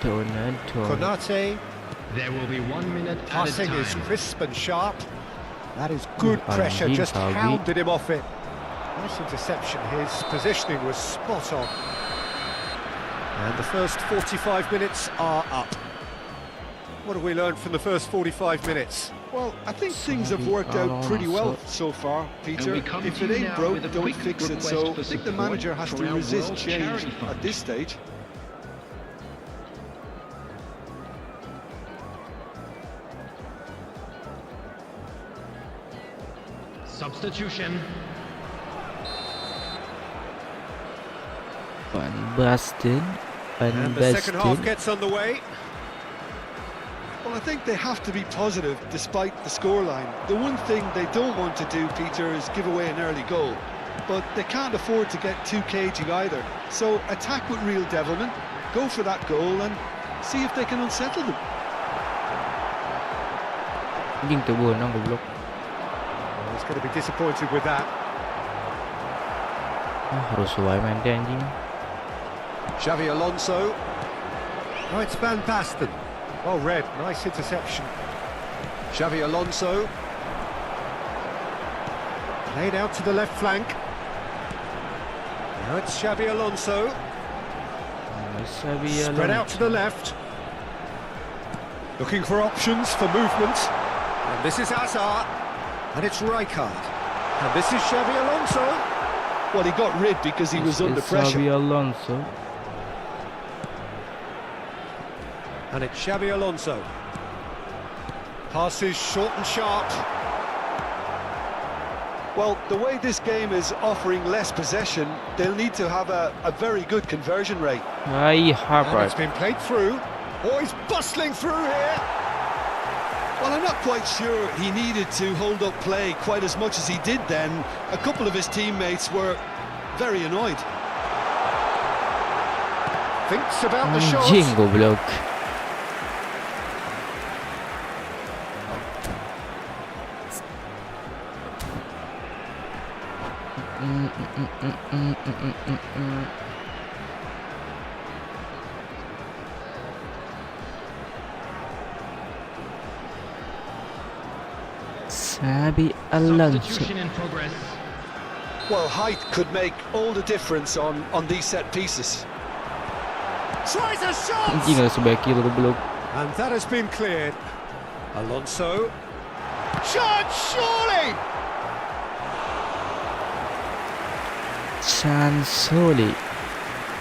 Donadoni. Konate. There will be 1 minute Passing at a is time. crisp and sharp. That is good pressure, just hounded him off it. Nice interception, his positioning was spot on. And the first 45 minutes are up. What have we learned from the first 45 minutes? Well, I think things have worked out pretty well so far, Peter. And we come If to it you ain't now broke, with a don't quick fix it. request So for I think the support manager has for to our resist World change Charity Fund. at this stage. Substitution. Van Basten. And the second half gets underway. Well, I think they have to be positive despite the scoreline. The one thing they don't want to do, Peter, is give away an early goal. But they can't afford to get too cagey either. So attack with real devilment, go for that goal and see if they can unsettle them. Anjing tuh bonang goblok. Well, he's going to be disappointed with that. Harus suai main dia anjing. Xavi Alonso. Oh, it's Van Basten. Well read, nice interception. Xavi Alonso. Laid out to the left flank. Now it's Xavi Alonso. Spread out to the left. Looking for options for movement. And this is Hazard. And it's Rijkaard. And this is Xavi Alonso. Well, he got rid because he was under pressure. Xavi Alonso. And it's Xavi Alonso. Passes short and sharp. Well, the way this game is offering less possession, they'll need to have a very good conversion rate. Ai, And Harper. it's been played through. Oh, he's bustling through here. Well, I'm not quite sure he needed to hold up play quite as much as he did then. A couple of his teammates were very annoyed. Thinks about the shot. Anjing goblok. Xavi Alonso. Substitution in progress. Well, height could make all the difference on these set pieces. Tries a shot! Anjing ada sebeki lu goblok. And that has been cleared. Alonso. Shot, surely! Sansoli.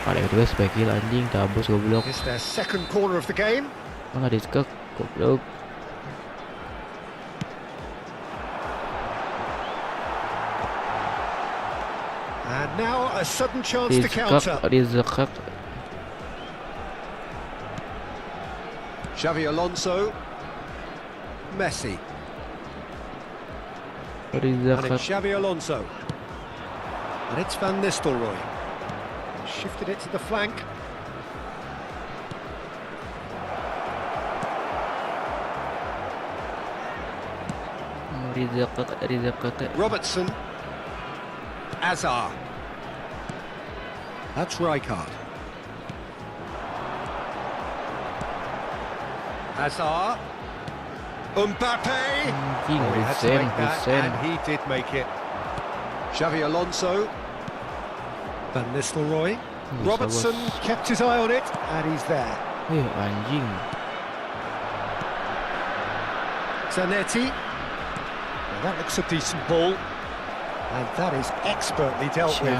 Ada kedua sebeki lu anjing tabus goblok. It's their second corner of the game. Enggak diskek goblok. And now a sudden chance to counter. Diskek. Xavi Alonso. Messi. And it's Xavi Alonso. And it's Van Nistelrooy. Shifted it to the flank. Robertson. Azar. That's Rijkaard. Azar. Mbappe. He had to make that, and he did make it. Xavi Alonso. Van Nistelrooy. Robertson kept his eye on it, and he's there. Anjing. Zanetti. Well, that looks a decent ball. And that is expertly dealt with.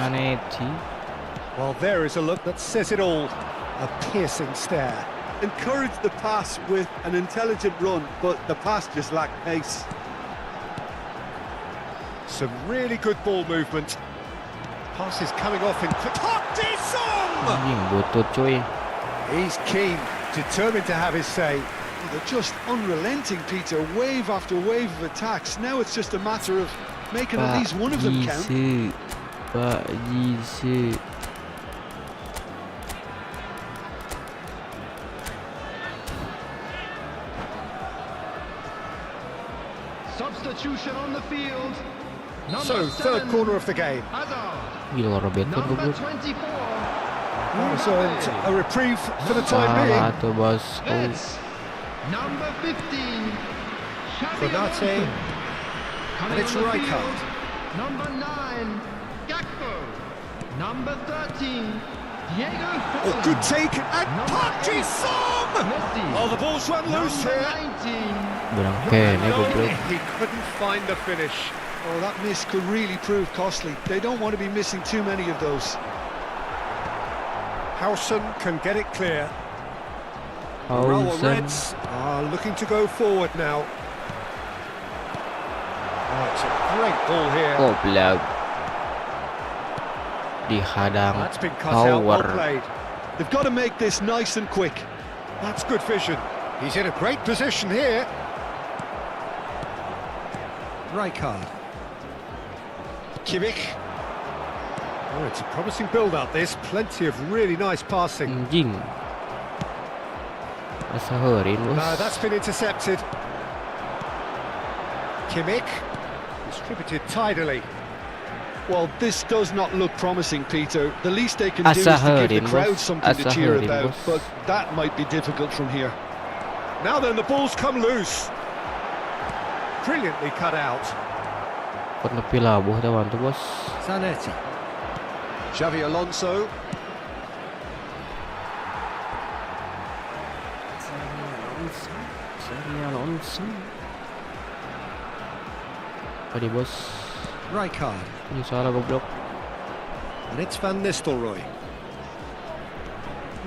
Well, there is a look that says it all. A piercing stare. Encouraged the pass with an intelligent run, but the pass just lacked pace. Some really good ball movement. Pass is coming off in quick. He's keen, determined to have his say. They're just unrelenting, Peter. Wave after wave of attacks. Now it's just a matter of making at least one of them count. Substitution on the field. So, third corner of the game. Number 24. He's earned a reprieve for the time being. It's number 15. Konate. And it's Rijkaard. Number 9. Gakpo. Number 13. Diego. Oh, good take. And Pagi! Oh, the ball's run loose here. 19. He couldn't find the finish. Oh, that miss could really prove costly. They don't want to be missing too many of those. Howson can get it clear. The Reds are looking to go forward now. Oh, it's a great ball here. Goblok. Dihadang. That's been cut out, well Power. played. They've got to make this nice and quick. That's good vision. He's in a great position here. Rijkaard. Kimmich. Oh, it's a promising build-up, this. Plenty of really nice passing. Anjing. Asahurin bos. No, that's been intercepted. Kimmich. Distributed tidily. Well, this does not look promising, Peter. The least they can do is to give the crowd something to cheer about, but that might be difficult from here. Now then, the ball's come loose. Brilliantly cut out. Penepi labuh teman tu bos. Zanetti. Xavi Alonso. Tadi bos. Rijkaard. Ini salah goblok. And it's Van Nistelrooy.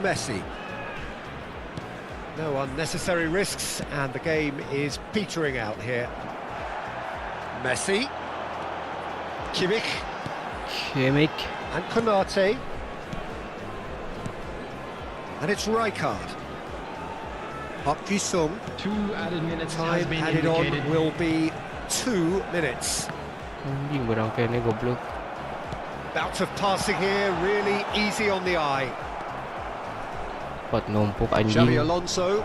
Messi. No unnecessary risks, and the game is petering out here. Messi. Kimmich. And Konate. And it's Rijkaard. Park Ji-sung. 2 added minutes has Time been added indicated. on will be 2 minutes. Anjing berangkai ni goblok. Bout of passing here, really easy on the eye. Buat numpuk Xavi anjing. Alonso.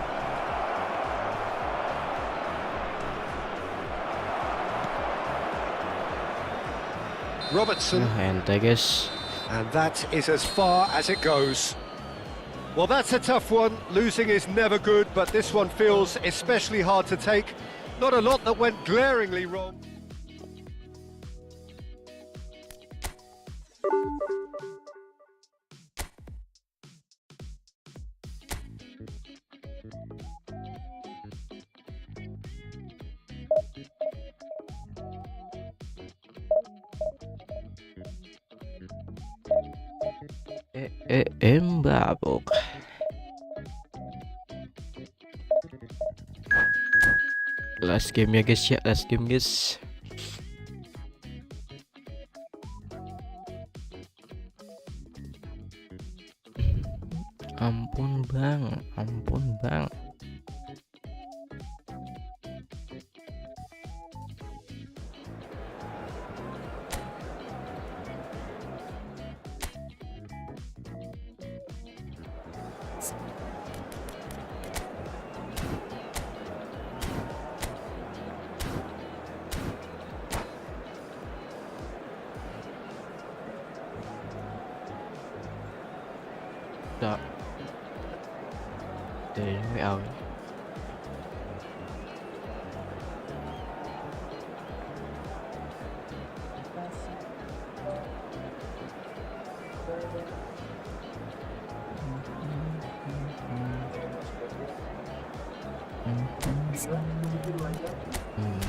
Robertson. Ente guys. And that is as far as it goes. Well, that's a tough one. Losing is never good, but this one feels especially hard to take. Not a lot that went glaringly wrong. Mbabok. Last game ya guys ya, last game guys. Ampun bang, ampun bang. Đó. Để mới ao.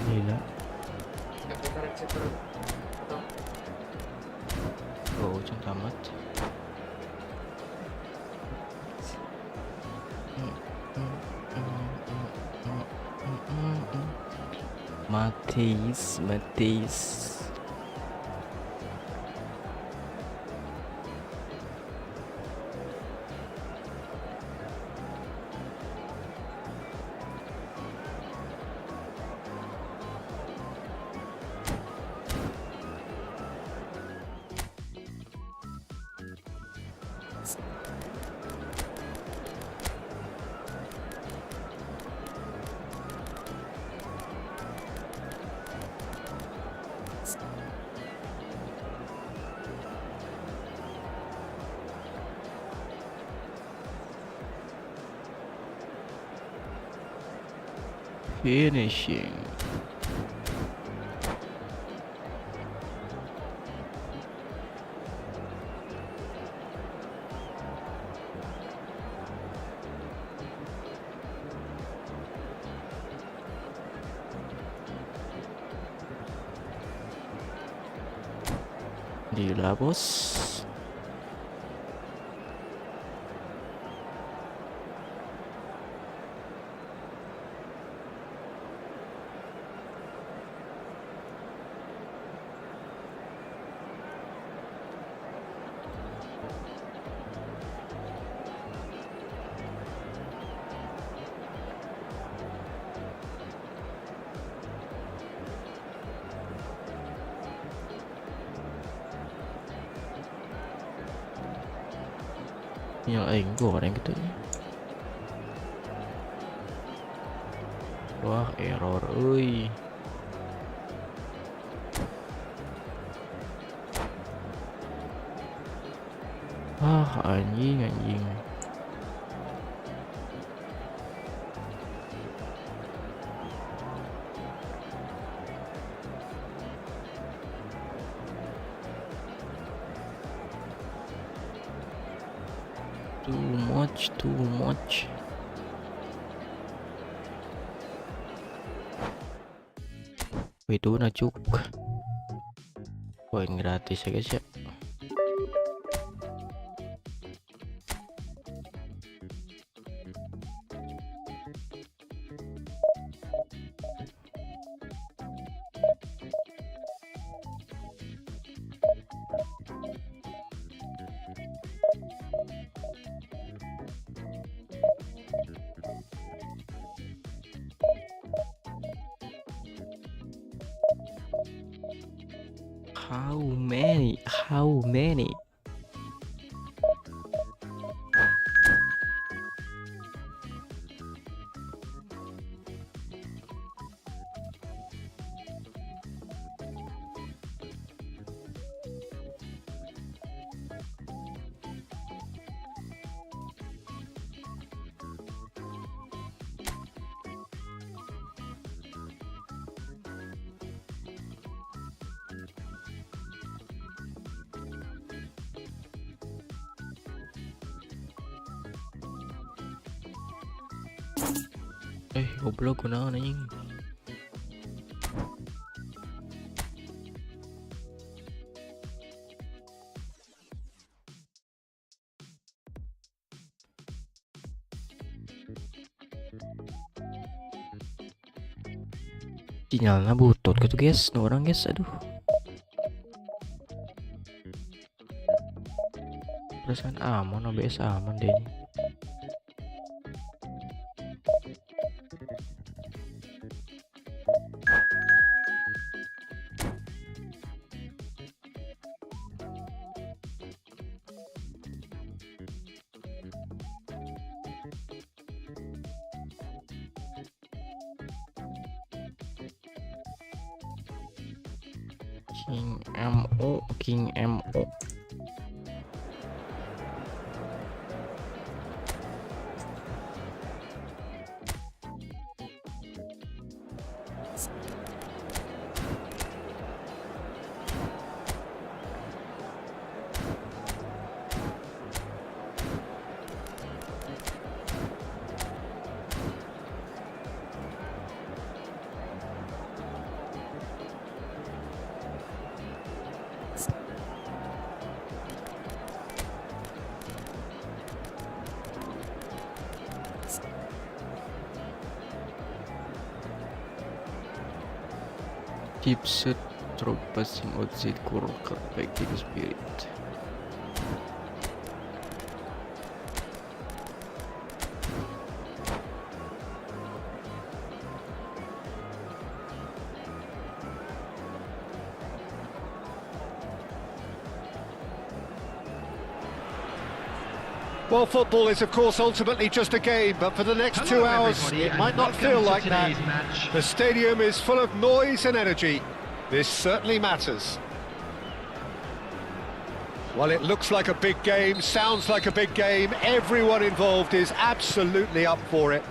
Gila. Oh, chẳng tamat. Matis. Finishing. Gila bos. Nyalain goreng gitu ya. Wah, error euy. Anjing. Too much. Itu najuk. Poin gratis ya guys ya. How many? Goblok kunaon anjing. Sinyalnya butut gitu guys, orang guys, aduh. Perasaan aman, OBS aman deh. King MO. Chipset throw passing outside corner back to the spirit. Well, football is, of course, ultimately just a game, but for the next 2 hours, it might not feel like that. The stadium is full of noise and energy. This certainly matters. Well, it looks like a big game, sounds like a big game. Everyone involved is absolutely up for it.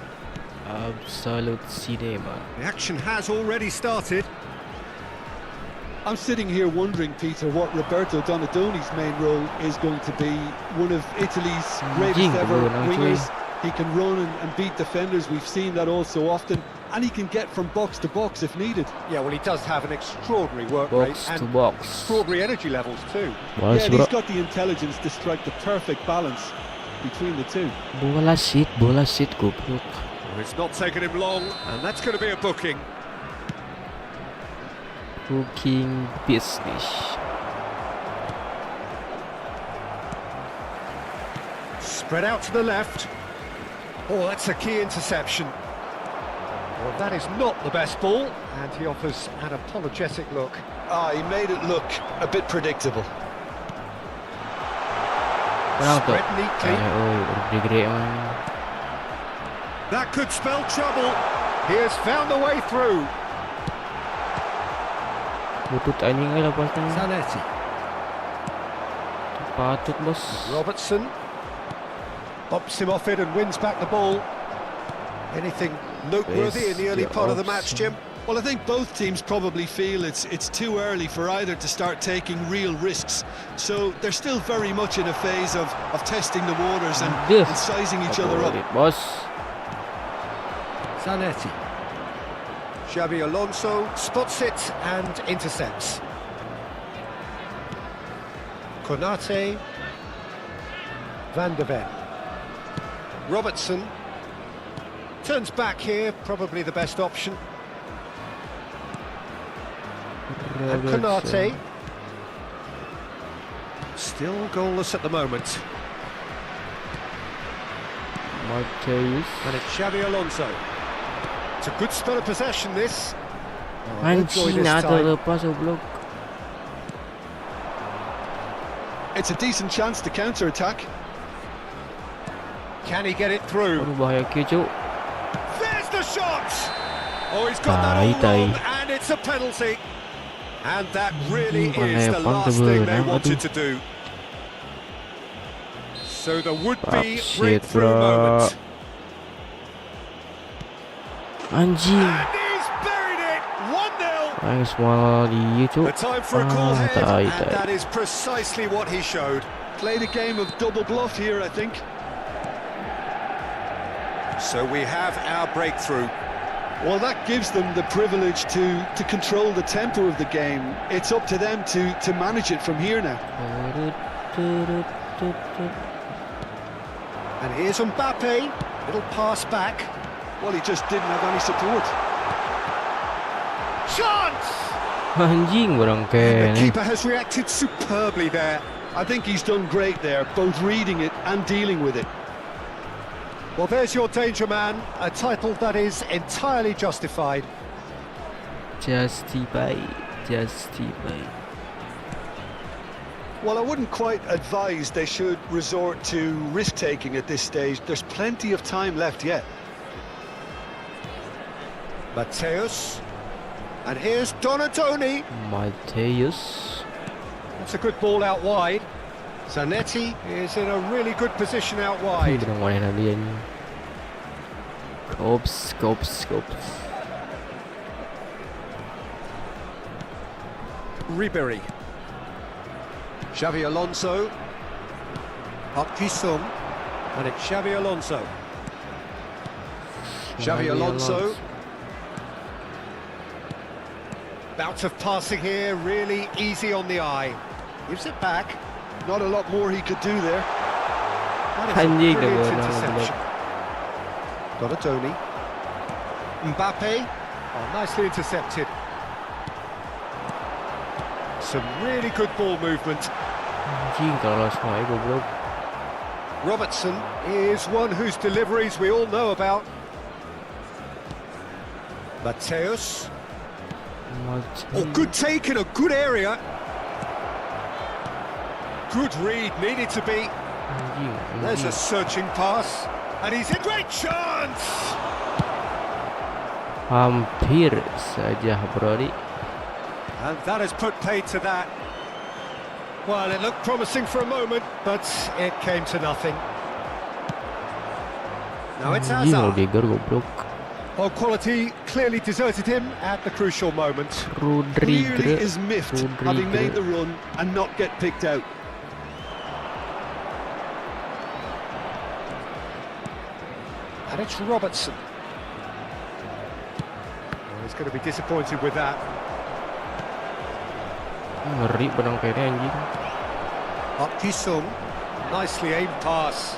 Absolute cinema. The action has already started. I'm sitting here wondering, Peter, what Roberto Donadoni's main role is going to be. One of Italy's greatest ever wingers. He can run and beat defenders. We've seen that all so often. And he can get from box to box if needed. Yeah, well, he does have an extraordinary work Box rate to and box. extraordinary energy levels too. Yeah, and he's got the intelligence to strike the perfect balance between the two. Bola shit, goblok. Well, it's not taken him long, and that's going to be a booking. Cooking business. Spread out to the left. Oh, that's a key interception. Well, that is not the best ball, and he offers an apologetic look. He made it look a bit predictable. Spread neatly. That could spell trouble. He has found the way through. Butut anjing lepasnya. Zanetti. Patut bos. Robertson bumps him off it and wins back the ball. Anything noteworthy in the early part of the match, Jim? Well, I think both teams probably feel it's too early for either to start taking real risks. So they're still very much in a phase of testing the waters and sizing each other up. Boss. Zanetti. Xabi Alonso spots it and intercepts. Konate. Van der Ven. Robertson. Turns back here, probably the best option. And Konate. Still goalless at the moment. Marquez. And it's Xabi Alonso. It's a good spell of possession, this. Anjing, lepas goblok. It's a decent chance to counter-attack. Can he get it through? Bahaya Cuk. There's the shot! Oh, he's got that all wrong, and it's a penalty. And that really is the last thing they wanted to do. So there would be breakthrough moment. Anjing. And he's buried it! 1-0! Semua dia Cuk. The time for a call head, tai. and that is precisely what he showed. Played a game of double bluff here, I think. So we have our breakthrough. Well, that gives them the privilege to control the tempo of the game. It's up to them to manage it from here now. And here's Mbappe, little pass back. Well, he just didn't have any support. Chance! Anjing The barangkali. keeper has reacted superbly there. I think he's done great there, both reading it and dealing with it. Well, there's your danger man, a title that is entirely justified. Justify. Well, I wouldn't quite advise they should resort to risk-taking at this stage. There's plenty of time left yet. Mateus. And here's Donatoni. Mateus. That's a good ball out wide. Zanetti is in a really good position out wide. Tidak main dia ni. Scopes. Ribery. Xavi Alonso. Pagi, and it's Xavi Alonso. Xavi Alonso. Bout of passing here, really easy on the eye. Gives it back. Not a lot more he could do there. That is a Anjing dah brilliant bola interception. Donatoni. Mbappe. Oh, nicely intercepted. Some really good ball movement. Anjing kalau semua goblok. Robertson is one whose deliveries we all know about. Mateus. Oh, good take in a good area. Good read, needed to be. There's a searching pass. And he's in great chance! Hampir saja Brody. And that has put paid to that. Well, it looked promising for a moment, but it came to nothing. Now it's Anjing Hazard. Rudiger goblok. Well, quality clearly deserted him at the crucial moment. Clearly Rudiger. is miffed, having made the run and not get picked out. And it's Robertson. Well, he's going to be disappointed with that. Ngeri barangkali anjing. Pagi, nicely aimed pass.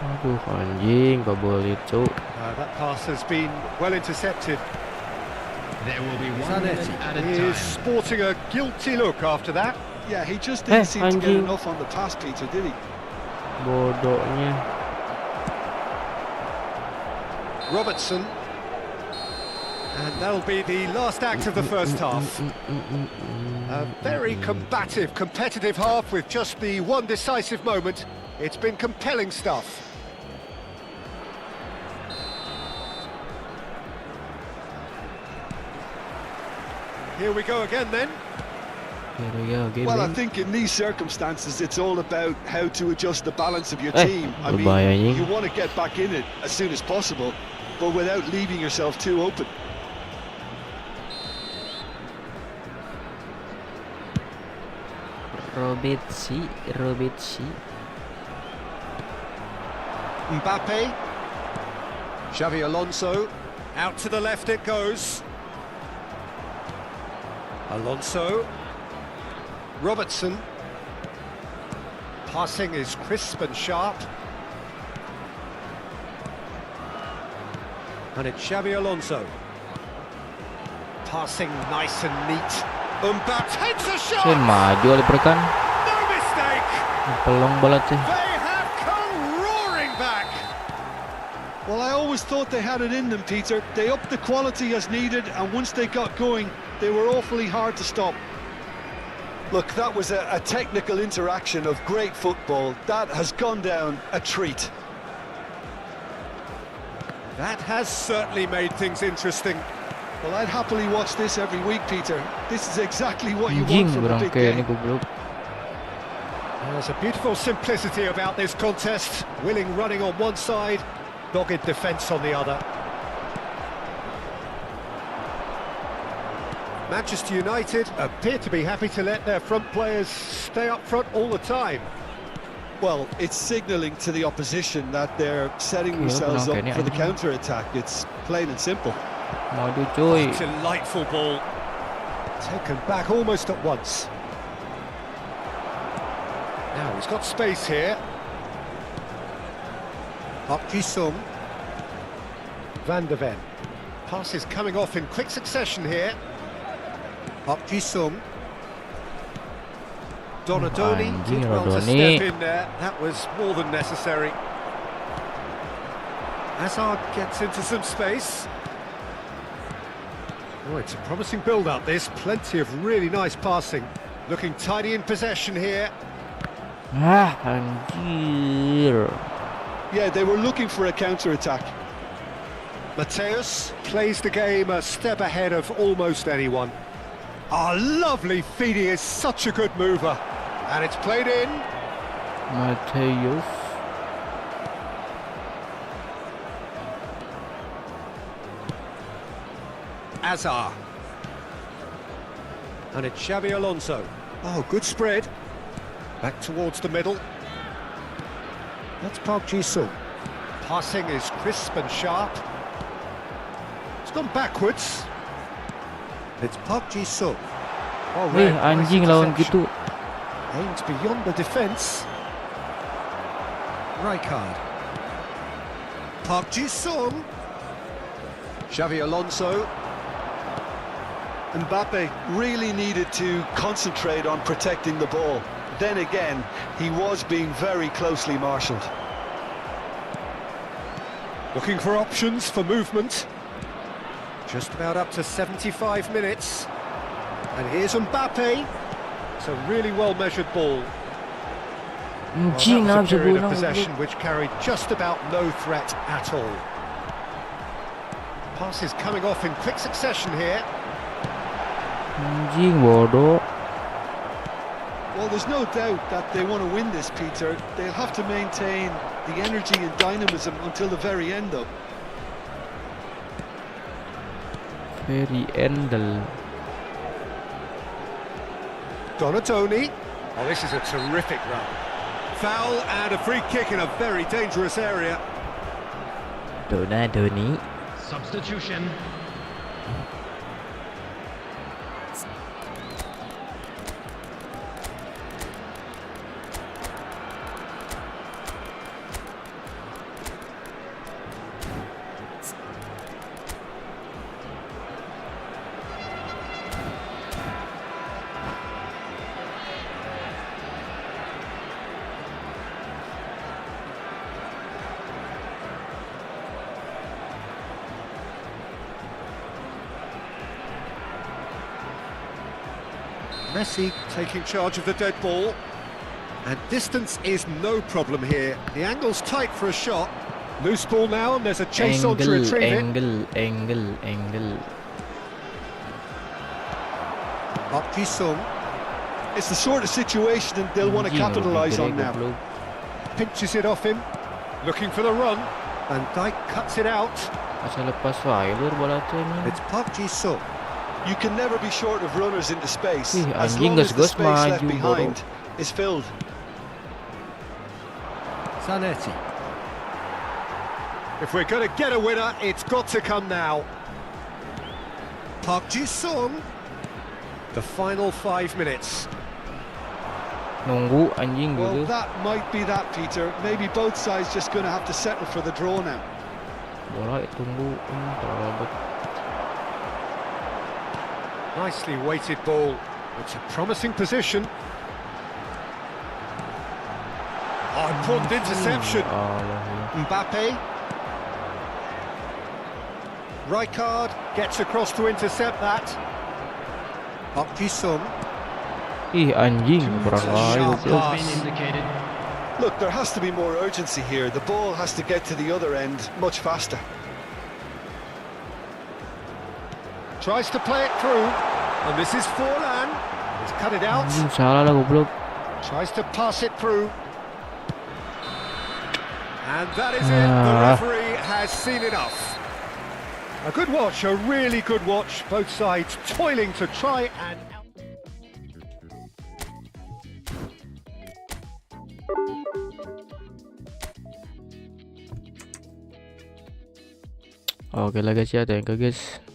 Aduh anjing, gak boleh cuk. That pass has been well intercepted. There will be one minute Zanetti added is time. sporting a guilty look after that. Yeah, he just didn't seem to get anjing. enough on the pass, Peter, did he? Bodohnya. Robertson. And that'll be the last act of the first half. A very combative, competitive half with just the one decisive moment. It's been compelling stuff. Here we go again then. Here we go again. Well, I think in these circumstances, it's all about how to adjust the balance of your Eh, team. I berbahaya mean, ni. you want to get back in it as soon as possible, but without leaving yourself too open. Robetsi. Mbappe. Xavi Alonso. Out to the left it goes. Alonso. Robertson. Passing is crisp and sharp. And it's Xavi Alonso. Passing nice and neat. Mbappe takes a shot! Saya maju leperkan. No mistake! Pelong bola teh. They have come roaring back! Well, I always thought they had it in them, Peter. They upped the quality as needed, and once they got going, they were awfully hard to stop. Look, that was a technical interaction of great football. That has gone down a treat. That has certainly made things interesting. Well, I'd happily watch this every week, Peter. This is exactly what you Anjing want from a big barangkali ni game. goblok. There's a beautiful simplicity about this contest. Willing running on one side, dogged defence on the other. Manchester United appear to be happy to let their front players stay up front all the time. Well, it's signalling to the opposition that they're setting themselves up for the counter-attack. It's plain and simple. Mau dia cuy. Delightful ball. Taken back almost at once. Now he's got space here. Park Ji-sung. Van der Ven. Passes coming off in quick succession here. Park Ji-sung. Donadoni did well to step in there. That was more than necessary. Hazard gets into some space. Oh, it's a promising build-up, this. Plenty of really nice passing. Looking tidy in possession here. Anjir. Yeah, they were looking for a counter-attack. Mateus plays the game a step ahead of almost anyone. Oh, lovely feed, he is such a good mover. And it's played in. Mateus. Azar. And it's Xabi Alonso. Oh, good spread. Back towards the middle. That's Park Ji-sung. Passing is crisp and sharp. It's gone backwards. It's Park Ji-sung. Oh, anjing lawan gitu. Aims beyond the defence. Rijkaard. Park Ji-sung. Xabi Alonso. Mbappe really needed to concentrate on protecting the ball. Then again, he was being very closely marshalled. Looking for options for movement. Just about up to 75 minutes. And here's Mbappe. It's a really well-measured ball. Well, that was a period of possession which carried just about no threat at all. Passes coming off in quick succession here. Anjing bodoh. Well, there's no doubt that they want to win this, Peter. They'll have to maintain the energy and dynamism until the very end, though. Very end. Donadoni. Oh, this is a terrific run. Foul and a free kick in a very dangerous area. Donadoni. Substitution. Messi taking charge of the dead ball. And distance is no problem here. The angle's tight for a shot. Loose ball now, and there's a chase on to retrieve it. Angle. Park Ji-sung. It's the sort of situation that they'll want to capitalise on now. Pinches it off him. Looking for the run. Van Dijk cuts it out. Asal lepas Weiler bola tu ni. It's Park Ji-sung. You can never be short of runners into space, as anjing long as the gas-gas space left maju, behind is filled. Zanetti. If we're going to get a winner, it's got to come now. Park Ji-sung. The final 5 minutes. Nunggu anjing Well, gitu. that might be that, Peter. Maybe both sides just going to have to settle for the draw now. Bola tunggu terlambat. Nicely weighted ball. It's a promising position. Oh, important interception. Mbappe. Rijkaard gets across to intercept that. Park Ji-sung. Ih anjing kurang air. Has been indicated. Look, there has to be more urgency here. The ball has to get to the other end much faster. Tries to play it through. And this is Forlan. He's cut it out. Anjing salah lah goblok. Tries to pass it through. And that is it. The referee has seen enough. A good watch, a really good watch. Both sides toiling to try and out. Oke lah guys ya, thank you guys.